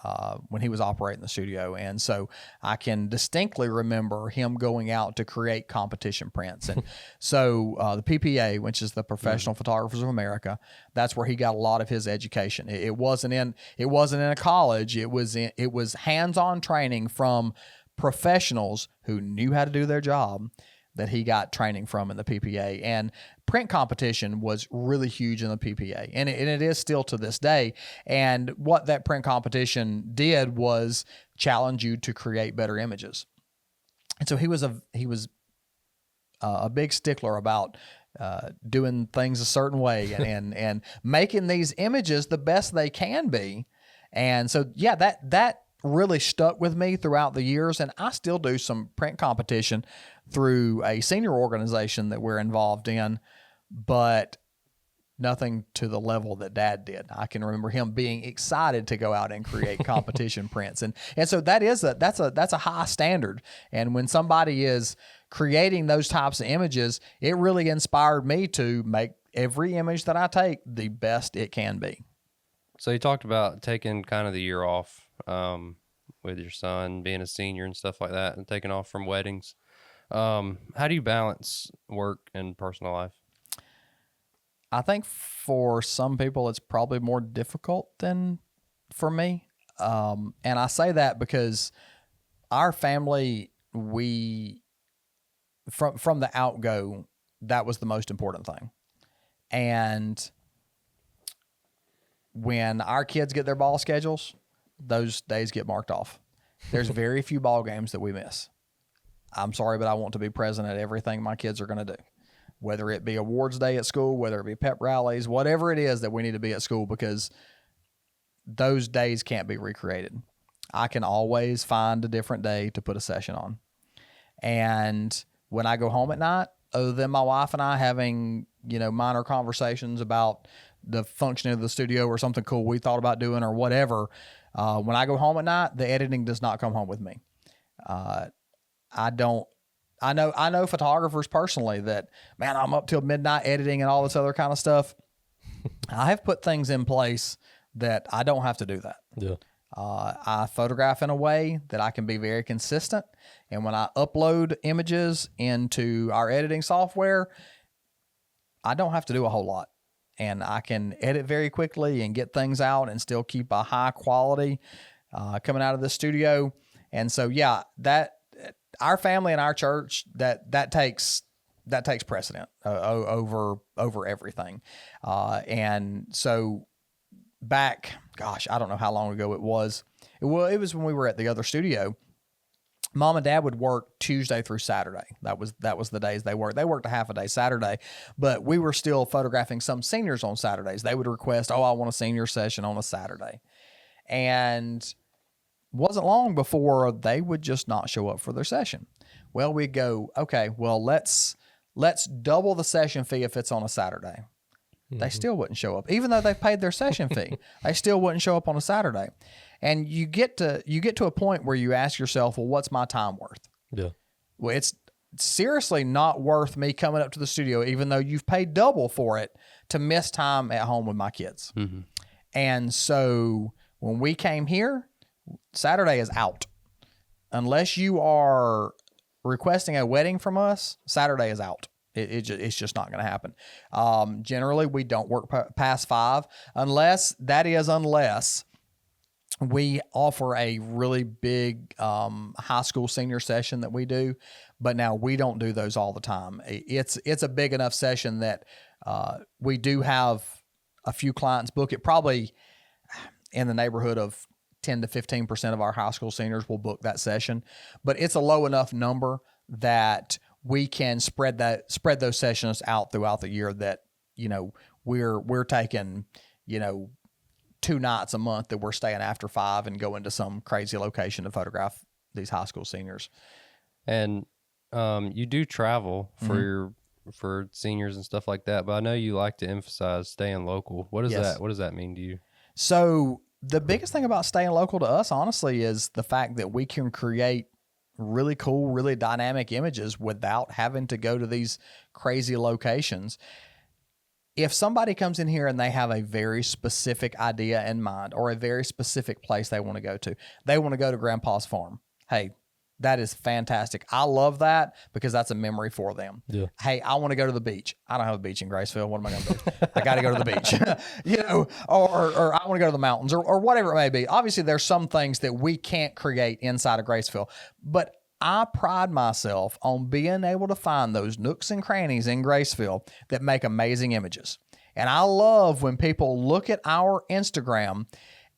operating the studio. And so I can distinctly remember him going out to create competition prints. And so the PPA, which is the Professional Photographers of America, that's where he got a lot of his education. It wasn't in a college. It was hands-on training from professionals who knew how to do their job, that he got training from in the PPA. And print competition was really huge in the PPA, and it is still to this day. And what that print competition did was challenge you to create better images. And so he was a big stickler about doing things a certain way and making these images the best they can be. And so, yeah, that really stuck with me throughout the years. And I still do some print competition through a senior organization that we're involved in, but nothing to the level that Dad did. I can remember him being excited to go out and create competition prints. And so that's a high standard. And when somebody is creating those types of images, it really inspired me to make every image that I take the best it can be. So you talked about taking kind of the year off with your son being a senior and stuff like that, and taking off from weddings. How do you balance work and personal life? I think for some people it's probably more difficult than for me. And I say that because our family, from the outgo, that was the most important thing. And when our kids get their ball schedules, those days get marked off. There's very few ball games that we miss. I'm sorry, but I want to be present at everything my kids are going to do, whether it be awards day at school, whether it be pep rallies, whatever it is that we need to be at school, because those days can't be recreated. I can always find a different day to put a session on. And when I go home at night, other than my wife and I having minor conversations about the functioning of the studio or something cool we thought about doing or whatever. When I go home at night, the editing does not come home with me. I know photographers personally that, man, I'm up till midnight editing and all this other kind of stuff. I have put things in place that I don't have to do that. Yeah. I photograph in a way that I can be very consistent. And when I upload images into our editing software, I don't have to do a whole lot. And I can edit very quickly and get things out and still keep a high quality coming out of the studio. And so, yeah, that our family and our church, that takes precedent over everything. And so back, gosh, I don't know how long ago it was. It was when we were at the other studio. Mom and Dad would work Tuesday through Saturday. That was the days they worked. They worked a half a day Saturday, but we were still photographing some seniors on Saturdays. They would request, I want a senior session on a Saturday. And wasn't long before they would just not show up for their session. Well, we'd go, okay, well, let's double the session fee if it's on a Saturday. They still wouldn't show up. Even though they paid their session fee, they still wouldn't show up on a Saturday. And you get to a point where you ask yourself, well, what's my time worth? Yeah. Well, it's seriously not worth me coming up to the studio, even though you've paid double for it, to miss time at home with my kids. Mm-hmm. And so when we came here, Saturday is out. Unless you are requesting a wedding from us, Saturday is out. It's just not going to happen. Generally, we don't work past 5 unless we offer a really big high school senior session that we do. But now we don't do those all the time. It's a big enough session that we do have a few clients book it. Probably in the neighborhood of 10 to 15% of our high school seniors will book that session. But it's a low enough number that we can spread those sessions out throughout the year, that, we're taking, 2 nights a month that we're staying after 5 and going to some crazy location to photograph these high school seniors. And you do travel for seniors and stuff like that, but I know you like to emphasize staying local. What does that mean to you? So the biggest thing about staying local to us, honestly, is the fact that we can create really cool, really dynamic images without having to go to these crazy locations. If somebody comes in here and they have a very specific idea in mind or a very specific place they want to go to, they want to go to Grandpa's farm. Hey, that is fantastic. I love that because that's a memory for them. Yeah. Hey, I want to go to the beach. I don't have a beach in Graceville. What am I going to do? I got to go to the beach, or I want to go to the mountains or whatever it may be. Obviously, there's some things that we can't create inside of Graceville, but I pride myself on being able to find those nooks and crannies in Graceville that make amazing images. And I love when people look at our Instagram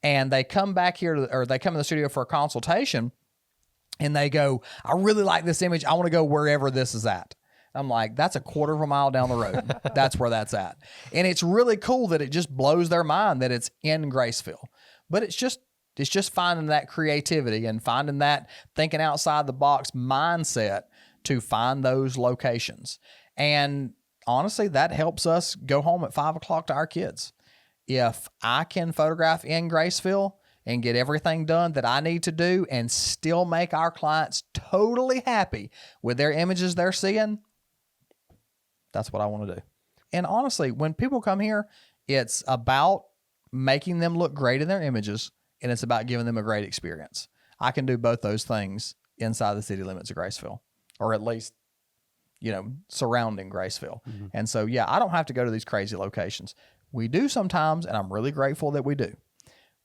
and they come back here or they come in the studio for a consultation and they go, I really like this image. I want to go wherever this is at. I'm like, that's a quarter of a mile down the road. That's where that's at. And it's really cool that it just blows their mind that it's in Graceville. But it's just finding that creativity and finding that thinking outside the box mindset to find those locations. And honestly, that helps us go home at 5 o'clock to our kids. If I can photograph in Graceville and get everything done that I need to do and still make our clients totally happy with their images they're seeing, that's what I want to do. And honestly, when people come here, it's about making them look great in their images, and it's about giving them a great experience. I can do both those things inside the city limits of Graceville, or at least, surrounding Graceville. Mm-hmm. And so, yeah, I don't have to go to these crazy locations. We do sometimes, and I'm really grateful that we do,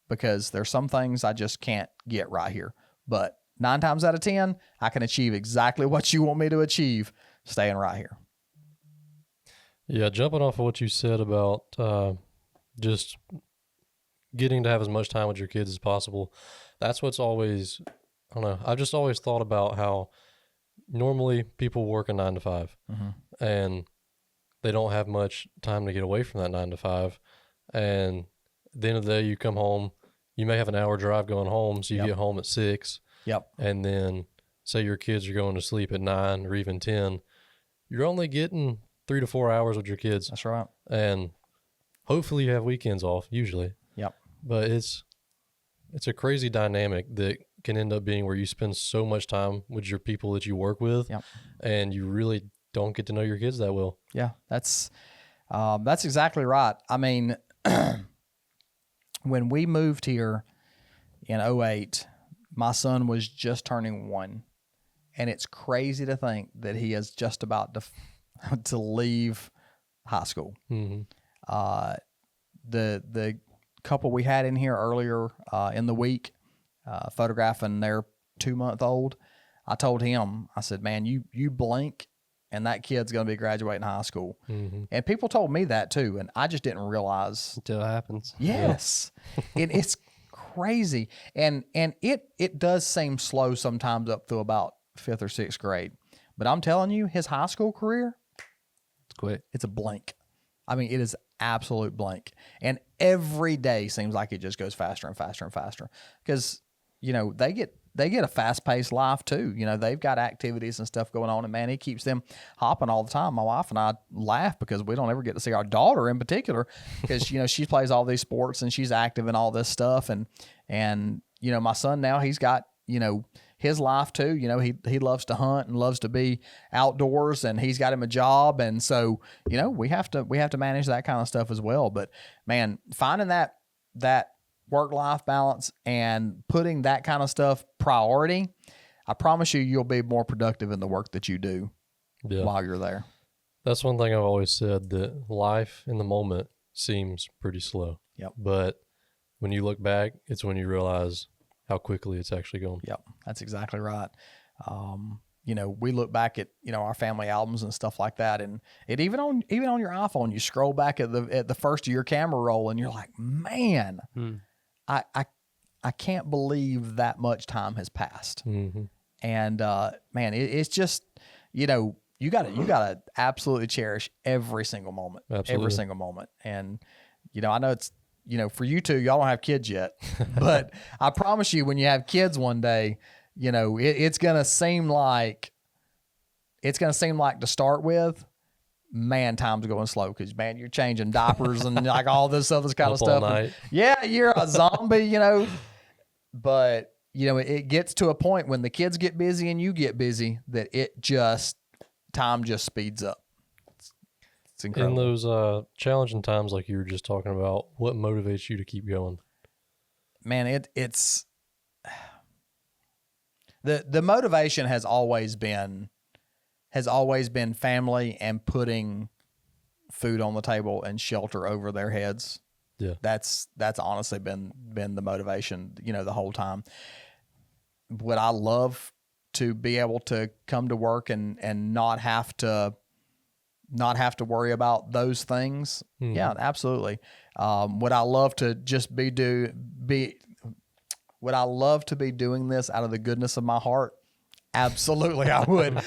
because there's some things I just can't get right here. But 9 times out of 10, I can achieve exactly what you want me to achieve staying right here. Yeah, jumping off of what you said about just getting to have as much time with your kids as possible, that's what's always, I don't know, I've just always thought about how normally people work a 9 to 5 mm-hmm. and they don't have much time to get away from that 9 to 5. And at the end of the day, you come home, you may have an hour drive going home, so you get home at 6. Yep. And then say your kids are going to sleep at 9 or even 10. You're only getting 3 to 4 hours with your kids. That's right. And hopefully you have weekends off, usually. Yep. But it's a crazy dynamic that can end up being where you spend so much time with your people that you work with, Yep. and you really don't get to know your kids that well. Yeah, that's exactly right. I mean, when we moved here in 2008, my son was just turning 1, and it's crazy to think that he is just about to leave high school. Mm-hmm. The couple we had in here earlier in the week, photographing their 2-month-old, I told him, I said, man, you blink and that kid's going to be graduating high school. Mm-hmm. And people told me that too, and I just didn't realize Until it happens. Yes. It's crazy. And it does seem slow sometimes up through about 5th or 6th grade. But I'm telling you, his high school career, It's quick. it's a blank. I mean, it is absolute blank. And every day seems like it just goes faster and faster and faster. Because, you know, they get a fast-paced life too. You know, they've got activities and stuff going on, and man, he keeps them hopping all the time. My wife and I laugh because we don't ever get to see our daughter in particular, because you know she plays all these sports and she's active in all this stuff, and you know my son now, he's got, you know, his life too. You know, he loves to hunt and loves to be outdoors, and he's got him a job, and so you know we have to manage that kind of stuff as well. But man, finding that work-life balance and putting that kind of stuff priority, I promise you'll be more productive in the work that you do while you're there. That's one thing I've always said, that life in the moment seems pretty slow. Yep. But when you look back, it's when you realize how quickly it's actually going. Yep, that's exactly right. You know, we look back at, you know, our family albums and stuff like that, and it even on your iPhone, you scroll back at the first of your camera roll, and you're like, man, I can't believe that much time has passed. Mm-hmm. And man, it's just, you know, you gotta absolutely cherish every single moment. Absolutely. Every single moment. And you know, I know it's, you know, for you two, y'all don't have kids yet, but I promise you, when you have kids one day, you know, it's gonna seem like to start with, man, time's going slow because, man, you're changing diapers and like all this other kind of stuff. Night. Yeah, you're a zombie, you know. But, you know, it gets to a point when the kids get busy and you get busy that time just speeds up. It's incredible. In those challenging times like you were just talking about, what motivates you to keep going? Man, it's the motivation has always been family and putting food on the table and shelter over their heads. Yeah. That's honestly been the motivation, you know, the whole time. Would I love to be able to come to work and not have to worry about those things? Mm-hmm. Yeah, absolutely. Would I love to just would I love to be doing this out of the goodness of my heart? Absolutely, I would.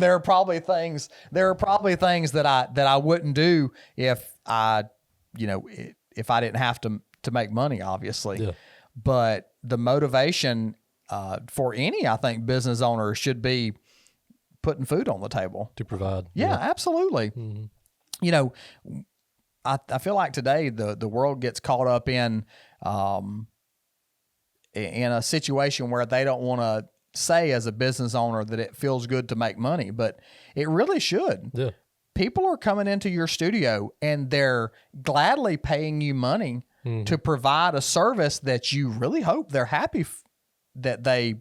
There are probably things that I wouldn't do if I didn't have to make money, obviously. Yeah. But the motivation for any, I think, business owner should be putting food on the table To provide. Yeah, absolutely. Mm-hmm. You know, I feel like today the world gets caught up in a situation where they don't want to say as a business owner that it feels good to make money, but it really should. Yeah. People are coming into your studio and they're gladly paying you money to provide a service that you really hope they're happy that they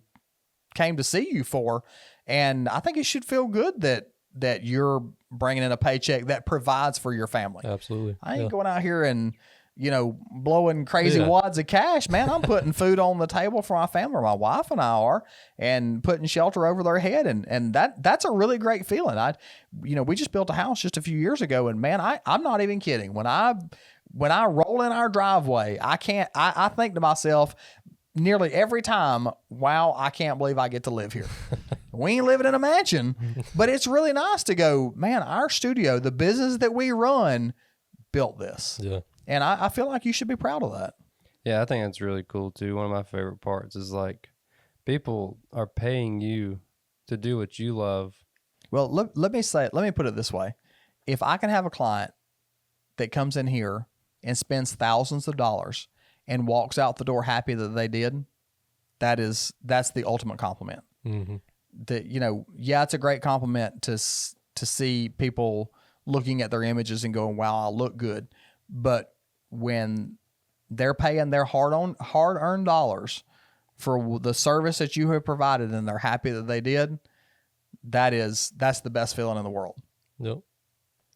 came to see you for. And I think it should feel good that you're bringing in a paycheck that provides for your family. Absolutely. I ain't going out here and, you know, blowing crazy wads of cash, man. I'm putting food on the table for my family. My wife and I are, and putting shelter over their head. And that's a really great feeling. We just built a house just a few years ago, and man, I'm not even kidding. When I roll in our driveway, I think to myself nearly every time, wow, I can't believe I get to live here. We ain't living in a mansion, but it's really nice to go, man, our studio, the business that we run, built this. Yeah. And I feel like you should be proud of that. Yeah, I think that's really cool too. One of my favorite parts is like people are paying you to do what you love. Well, let me put it this way. if I can have a client that comes in here and spends thousands of dollars and walks out the door happy that they did, that's the ultimate compliment. Mm-hmm. That, yeah, it's a great compliment to see people looking at their images and going, wow, I look good. But when they're paying their hard-earned dollars for the service that you have provided and they're happy that they did, that's the best feeling in the world. Yep.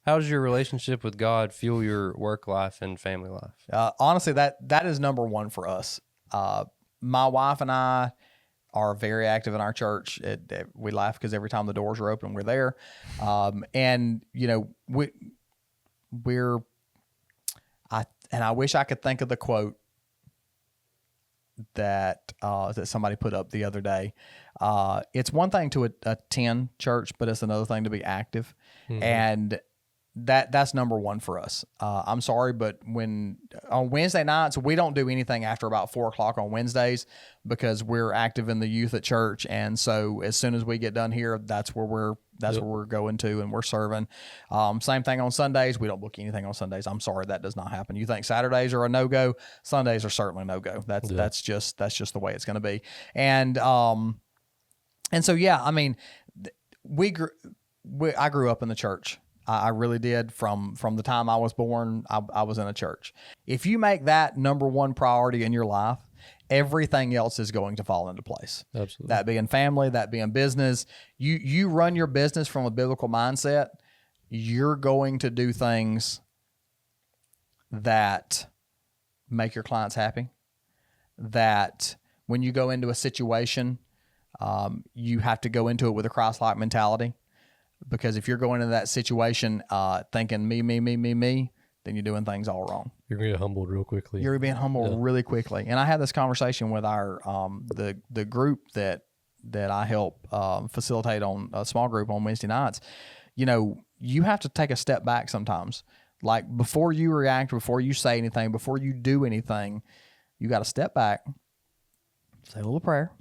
How does your relationship with God fuel your work life and family life? Honestly, that is number one for us. My wife and I are very active in our church. We laugh because every time the doors are open, we're there. And I wish I could think of the quote that somebody put up the other day. It's one thing to attend church, but it's another thing to be active. Mm-hmm. And that's number one for us. I'm sorry, but on Wednesday nights, we don't do anything after about 4:00 on Wednesdays because we're active in the youth at church. And so as soon as we get done here, that's where we're going to, and we're serving. Same thing on Sundays. We don't book anything on Sundays. I'm sorry, that does not happen. You think Saturdays are a no-go? Sundays are certainly no-go. That's just the way it's going to be. And so, yeah, I mean, I grew up in the church. I really did. From the time I was born, I was in a church. If you make that number one priority in your life, everything else is going to fall into place. Absolutely. That being family, that being business. You run your business from a biblical mindset, you're going to do things that make your clients happy. That when you go into a situation, you have to go into it with a Christ-like mentality. Because if you're going into that situation thinking me, then you're doing things all wrong. You're going to get humbled real quickly. You're being humbled really quickly. And I had this conversation with our the group that I help facilitate on a small group on Wednesday nights. You have to take a step back sometimes. Like before you react, before you say anything, before you do anything, you got to step back, say a little prayer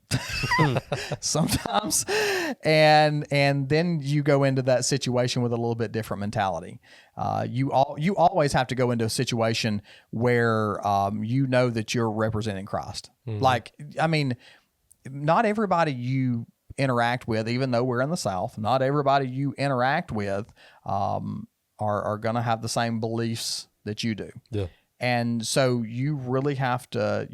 sometimes, and then you go into that situation with a little bit different mentality. You always have to go into a situation where you know that you're representing Christ. Mm-hmm. Like, I mean, not everybody you interact with, even though we're in the South, not everybody you interact with are going to have the same beliefs that you do. Yeah. And so you really have to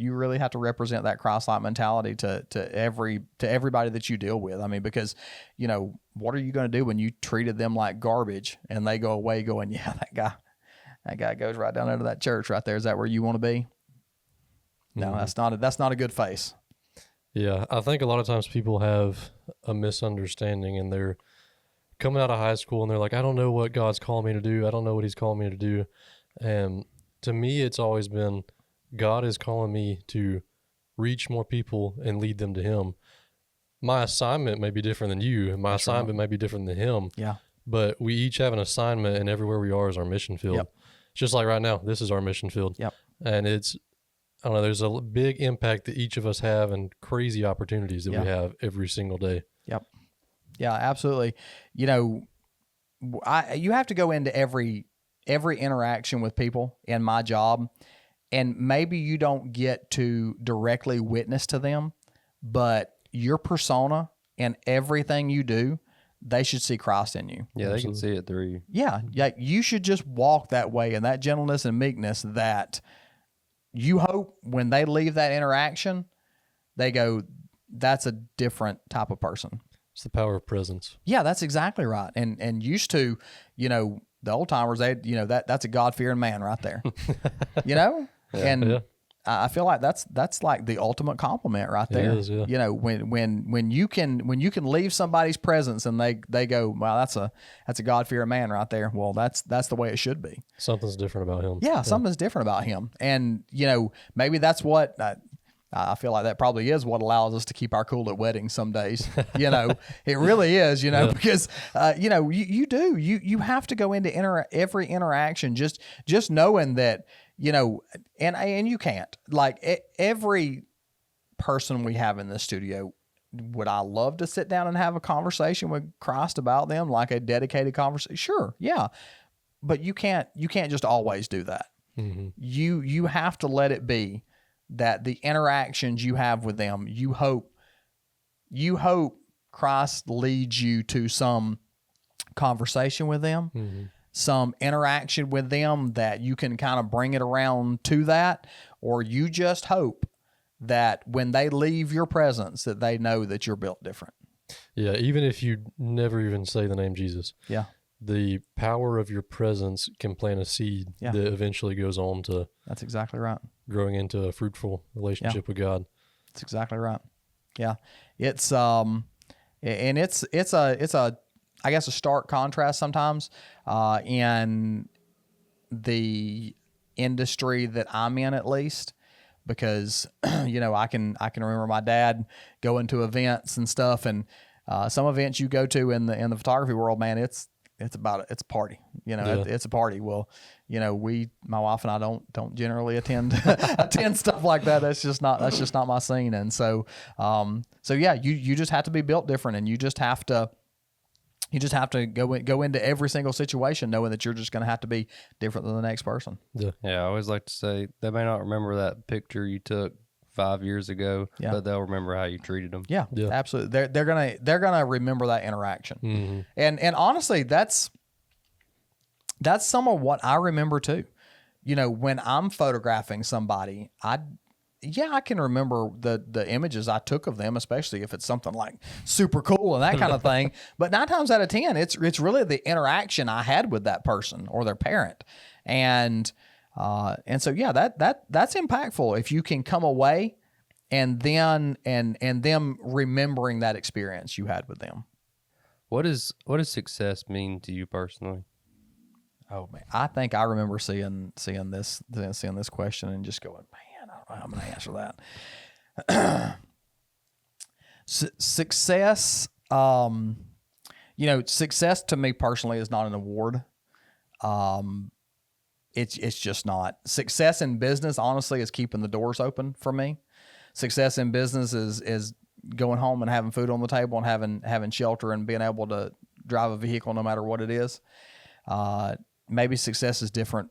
represent that Christ-like mentality to everybody that you deal with. I mean, because, what are you going to do when you treated them like garbage and they go away going, yeah, that guy goes right down into that church right there. Is that where you want to be? No, mm-hmm. That's not a good face. Yeah. I think a lot of times people have a misunderstanding and they're coming out of high school and they're like, I don't know what God's calling me to do. I don't know what he's calling me to do. And to me, it's always been God is calling me to reach more people and lead them to him. My assignment may be different than you. My assignment may be different than him. Yeah. But we each have an assignment, and everywhere we are is our mission field. Yep. Just like right now, this is our mission field. Yep. And I don't know, there's a big impact that each of us have and crazy opportunities that we have every single day. Yep. Yeah, absolutely. You have to go into every interaction with people in my job, and maybe you don't get to directly witness to them, but your persona and everything you do, they should see Christ in you. Yeah, they can see it through you. Yeah, you should just walk that way and that gentleness and meekness that you hope when they leave that interaction, they go, that's a different type of person. It's the power of presence. Yeah, that's exactly right. And used to, the old timers, that's a God-fearing man right there, and I feel like that's like the ultimate compliment right there. It is, yeah. When you can leave somebody's presence and they go, wow, that's a God-fearing man right there. Well, that's the way it should be. Something's different about him. Yeah, something's different about him. And, maybe that's what I feel like that probably is what allows us to keep our cool at weddings some days. It really is, because, you have to go into every interaction just knowing that, and you can't. Like every person we have in the studio, would I love to sit down and have a conversation with Christ about them, like a dedicated conversation? Sure, yeah. but you can't just always do that. Mm-hmm. You have to let it be that the interactions you have with them, you hope Christ leads you to some conversation with them, Mm-hmm. some interaction with them that you can kind of bring it around to that, or you just hope that when they leave your presence that they know that you're built different. Yeah, even if you never even say the name Jesus. Yeah. The power of your presence can plant a seed Yeah. that eventually goes on to That's exactly right. growing into a fruitful relationship with God. That's exactly right. Yeah. It's and it's a I guess a stark contrast sometimes in the industry that I'm in, at least, because I can remember my dad going to events and stuff, and some events you go to in the photography world, man, it's a party. It's a party. Well, my wife and I don't generally attend stuff like that. That's just not my scene. And so yeah, you just have to be built different, and you just have to go into every single situation knowing that you're just going to have to be different than the next person. Yeah. Yeah, I always like to say they may not remember that picture you took 5 years ago, but they'll remember how you treated them. Yeah, absolutely. They're gonna remember that interaction. Mm-hmm. And honestly, that's some of what I remember too. When I'm photographing somebody, I can remember the images I took of them, especially if it's something like super cool and that kind of thing. But 9 times out of 10, it's really the interaction I had with that person or their parent. And so yeah, that's impactful if you can come away and then and them remembering that experience you had with them. What does success mean to you personally? Oh man, I think I remember seeing this question and just going, man, I don't know how I'm going to answer that. Success, success to me personally is not an award. It's just not. Success in business, honestly, is keeping the doors open for me. Success in business is going home and having food on the table and having shelter and being able to drive a vehicle no matter what it is. Maybe success is different,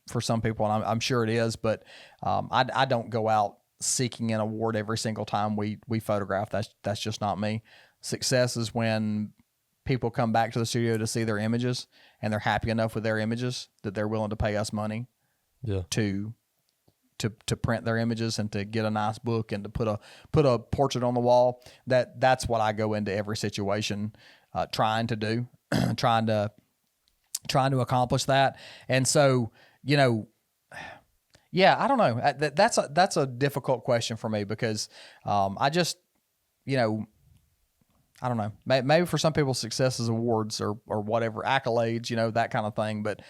for some people, and I'm sure it is, but I don't go out seeking an award every single time we photograph. That's just not me. Success is when people come back to the studio to see their images and they're happy enough with their images that they're willing to pay us money to print their images and to get a nice book and to put a portrait on the wall. That's what I go into every situation trying to do, trying to accomplish that. And so, yeah, I don't know. That's a difficult question for me because I just, I don't know. Maybe for some people, success is awards or whatever, accolades, that kind of thing. But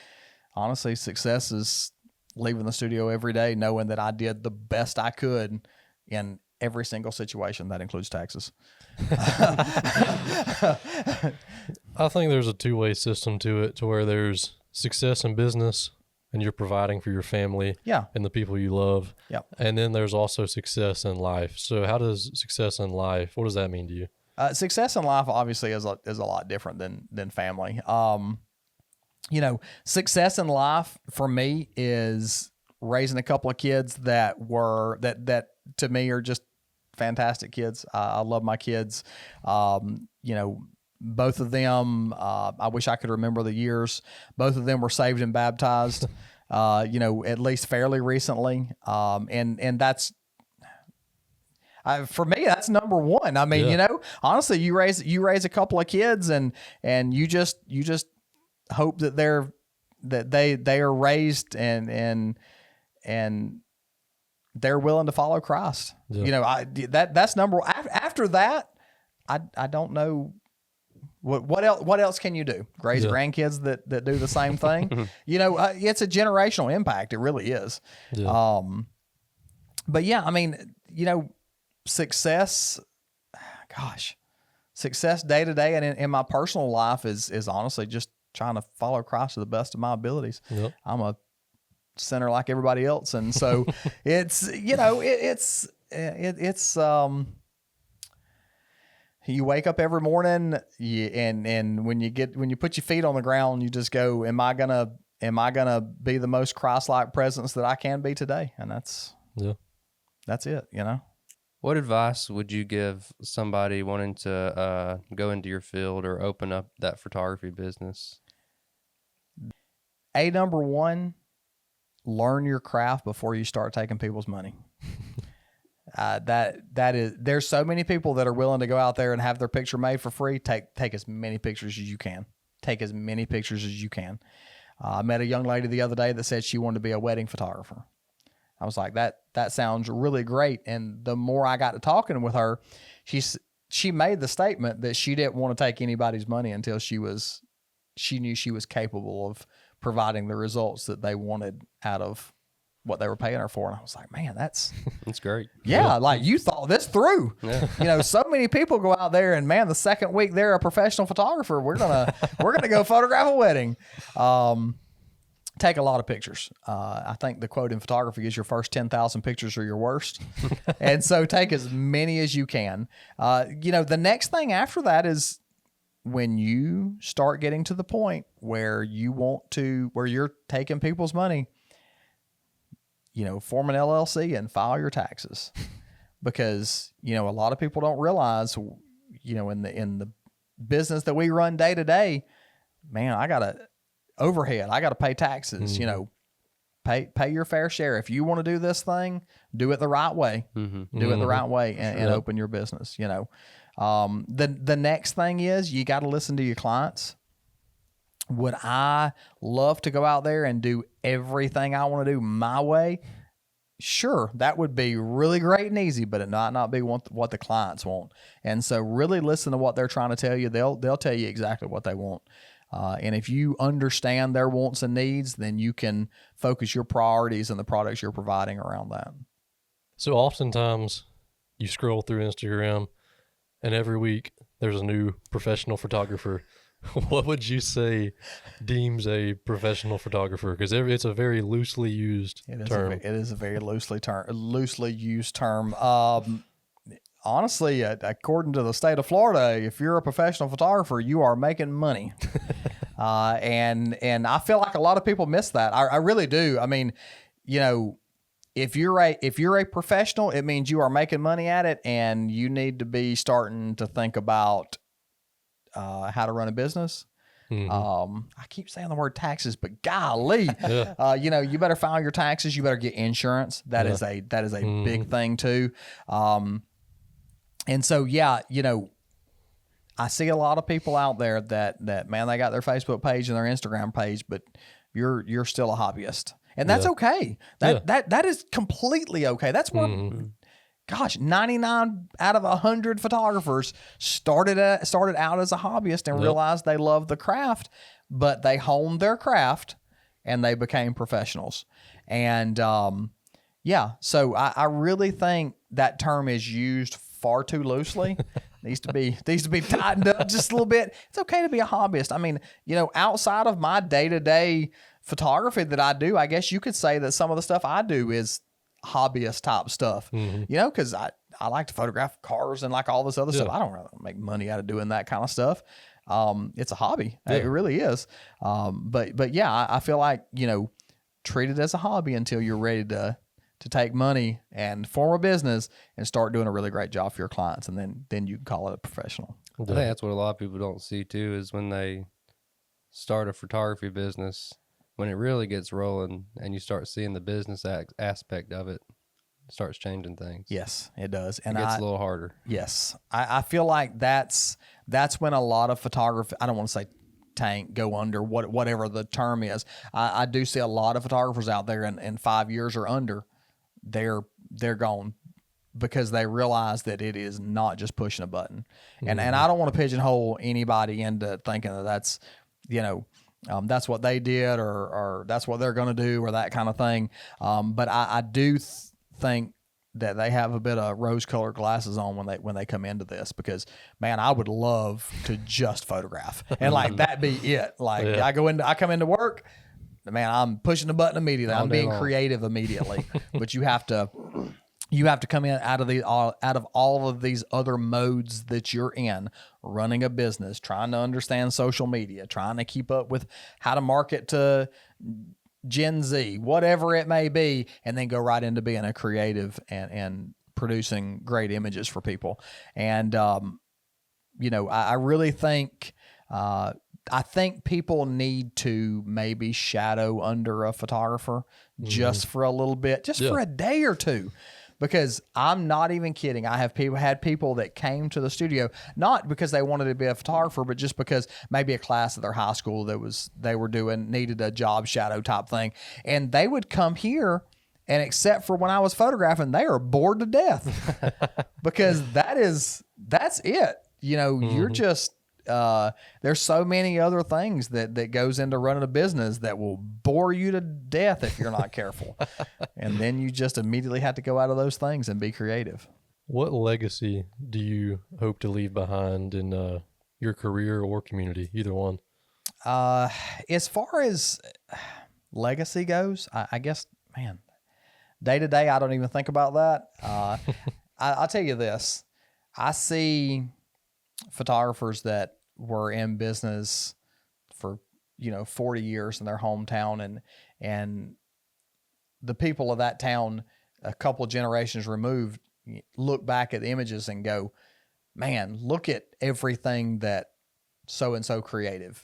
honestly, success is leaving the studio every day knowing that I did the best I could in every single situation. That includes taxes. I think there's a two-way system to it, to where there's success in business and you're providing for your family and the people you love. Yeah. And then there's also success in life. So how does success in life, what does that mean to you? Success in life obviously is a lot different than family. Success in life for me is raising a couple of kids that to me are just fantastic kids. I love my kids. Both of them, I wish I could remember the years. Both of them were saved and baptized, at least fairly recently. And that's, for me, that's number one. I mean, honestly, you raise a couple of kids and you just hope that they are raised and they're willing to follow Christ. Yeah. That's number one. After that, I don't know what else can you do? Raise grandkids that do the same thing. It's a generational impact. It really is. Yeah. But yeah, I mean, success day to day and in my personal life is honestly just trying to follow Christ to the best of my abilities. Yep. I'm a sinner like everybody else. And so it's You wake up every morning, and when you put your feet on the ground, you just go, am I gonna be the most Christ-like presence that I can be today? And that's it, you know. What advice would you give somebody wanting to go into your field or open up that photography business? Number one, learn your craft before you start taking people's money. There's so many people that are willing to go out there and have their picture made for free. Take as many pictures as you can. Take as many pictures as you can. I met a young lady the other day that said she wanted to be a wedding photographer. I was like, that sounds really great. And the more I got to talking with her, she made the statement that she didn't want to take anybody's money until she knew she was capable of providing the results that they wanted out of what they were paying her for. And I was like, man, that's great. Yeah, like you thought this through. Yeah. You know, so many people go out there and man, the second week they're a professional photographer. We're gonna go photograph a wedding. Take a lot of pictures. I think the quote in photography is your first 10,000 pictures are your worst. And so take as many as you can. You know, the next thing after that is when you start getting to the point where where you're taking people's money, you know, form an LLC and file your taxes. Because, you know, a lot of people don't realize, you know, in the business that we run day to day, man, I got to pay taxes, you know, pay your fair share. If you want to do this thing, do it the right way, do it the right way and open your business, you know. The next thing is you got to listen to your clients. Would I love to go out there and do everything I want to do my way? Sure, that would be really great and easy, but it might not be what the clients want. And so really listen to what they're trying to tell you. They'll tell you exactly what they want. And if you understand their wants and needs, then you can focus your priorities and the products you're providing around that. So oftentimes you scroll through Instagram and every week there's a new professional photographer. What would you say deems a professional photographer? Because it's a very loosely used term. It is a very loosely used term. Honestly, according to the state of Florida, if you're a professional photographer, you are making money. And I feel like a lot of people miss that. I really do. I mean, you know, if you're a professional, it means you are making money at it, and you need to be starting to think about how to run a business. I keep saying the word taxes, but golly, you know, you better file your taxes. You better get insurance. That is a big thing too. And so, yeah, you know, I see a lot of people out there that man, they got their Facebook page and their Instagram page, but you're still a hobbyist, and that's okay. That is completely okay. That's where, gosh, 99 out of 100 photographers started out as a hobbyist and realized they loved the craft, but they honed their craft and they became professionals. And so I really think that term is used far too loosely. needs to be tightened up just a little bit. It's okay to be a hobbyist. I mean, you know, outside of my day-to-day photography that I do, I guess you could say that some of the stuff I do is hobbyist type stuff, you know, because I like to photograph cars and like all this other stuff. I don't really make money out of doing that kind of stuff. It's a hobby. It really is. But yeah, I feel like, you know, treat it as a hobby until you're ready to take money and form a business and start doing a really great job for your clients. And then you can call it a professional. I think that's what a lot of people don't see too, is when they start a photography business, when it really gets rolling and you start seeing the business aspect of it, it starts changing things. Yes, it does. And it gets a little harder. Yes. I feel like that's when a lot of photography, I don't want to say go under, whatever the term is. I do see a lot of photographers out there in 5 years or under, they're gone because they realize that it is not just pushing a button. And I don't want to pigeonhole anybody into thinking that that's, you know, that's what they did or that's what they're going to do or that kind of thing. But I do think that they have a bit of rose-colored glasses on when they come into this, because man, I would love to just photograph and like that be it. Like I come into work, man, I'm pushing the button immediately. I'm being creative immediately. But you have to You have to come in out of all of these other modes that you're in, running a business, trying to understand social media, trying to keep up with how to market to Gen Z, whatever it may be, and then go right into being a creative and producing great images for people. And, I really think, I think people need to maybe shadow under a photographer just for a little bit, just for a day or two. Because I'm not even kidding. I have had people that came to the studio, not because they wanted to be a photographer, but just because maybe a class at their high school they were doing needed a job shadow type thing. And they would come here, and except for when I was photographing, they are bored to death because that's it. You're just, there's so many other things that goes into running a business that will bore you to death if you're not careful. And then you just immediately have to go out of those things and be creative. What legacy do you hope to leave behind in your career or community, either one? As far as legacy goes, I guess, man, day to day, I don't even think about that. I'll tell you this. I see photographers that were in business for 40 years in their hometown, and the people of that town a couple of generations removed look back at the images and go, man, look at everything that so and so created.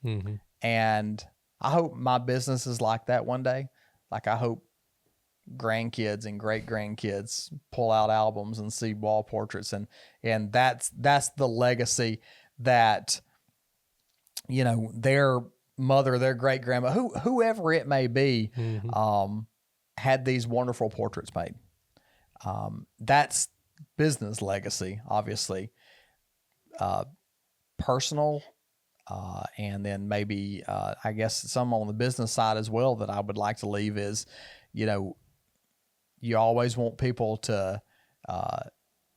Mm-hmm. And I hope my business is like that one day. Like, I hope grandkids and great grandkids pull out albums and see wall portraits, and that's the legacy that their mother, their great grandma, whoever it may be, had these wonderful portraits made. That's business legacy, obviously. Personal, and then maybe I guess some on the business side as well that I would like to leave is, you always want people to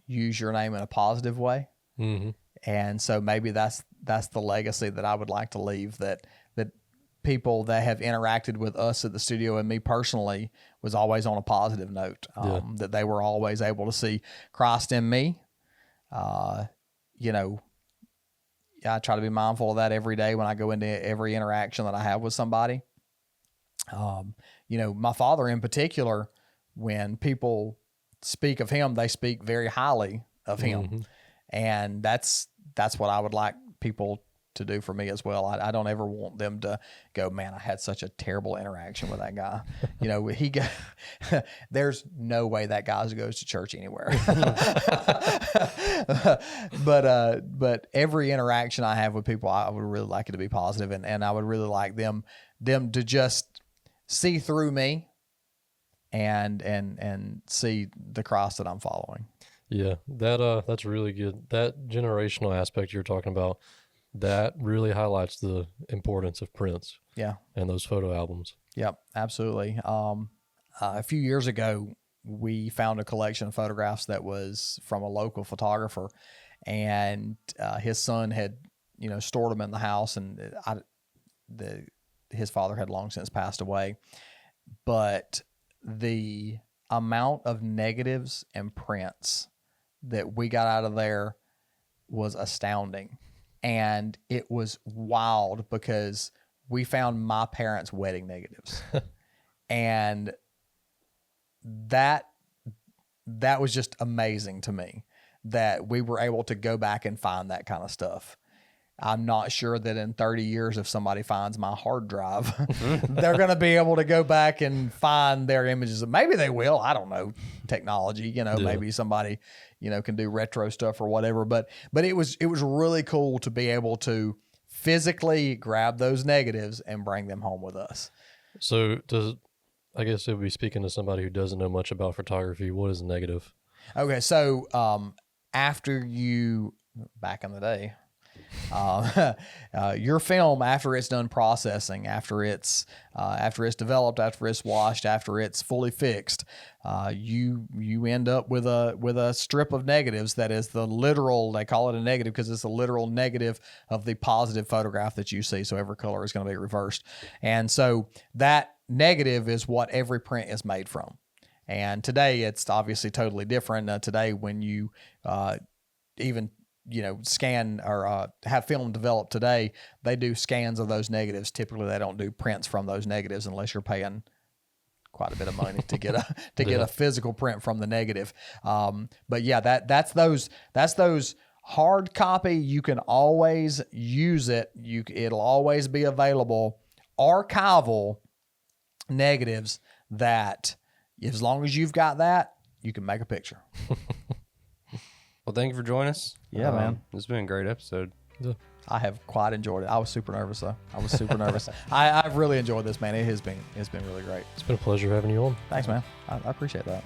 use your name in a positive way. Mm-hmm. And so maybe that's the legacy that I would like to leave, that people that have interacted with us at the studio and me personally was always on a positive note, that they were always able to see Christ in me. I try to be mindful of that every day when I go into every interaction that I have with somebody. My father in particular, when people speak of him, they speak very highly of him. Mm-hmm. And that's what I would like people to do for me as well. I don't ever want them to go, man, I had such a terrible interaction with that guy. There's no way that guy goes to church anywhere. But every interaction I have with people, I would really like it to be positive, and I would really like them to just see through me and see the cross that I'm following. Yeah, that's really good. That generational aspect you're talking about, that really highlights the importance of prints. Yeah. And those photo albums. Yep, absolutely. A few years ago, we found a collection of photographs that was from a local photographer, and his son had, stored them in the house, and his father had long since passed away. But the amount of negatives and prints that we got out of there was astounding. And it was wild because we found my parents' wedding negatives. And that was just amazing to me that we were able to go back and find that kind of stuff. I'm not sure that in 30 years, if somebody finds my hard drive, they're going to be able to go back and find their images. Maybe they will. I don't know. Technology, maybe somebody, can do retro stuff or whatever. But it was really cool to be able to physically grab those negatives and bring them home with us. So I guess it would be speaking to somebody who doesn't know much about photography. What is a negative? Okay. So, back in the day, your film, after it's done processing, after it's developed, after it's washed, after it's fully fixed, you end up with a strip of negatives that is the literal, they call it a negative because it's a literal negative of the positive photograph that you see. So every color is going to be reversed. And so that negative is what every print is made from. And today it's obviously totally different. Today, when you even scan or have film developed today, they do scans of those negatives. Typically, they don't do prints from those negatives unless you're paying quite a bit of money to get a physical print from the negative. But yeah, that's those hard copy. You can always use it. It'll always be available. Archival negatives that, as long as you've got that, you can make a picture. Well, thank you for joining us. Yeah, man. This has been a great episode. I have quite enjoyed it. I was super nervous though. I was super nervous. I've really enjoyed this, man. It has been really great. It's been a pleasure having you on. Thanks, man. I appreciate that.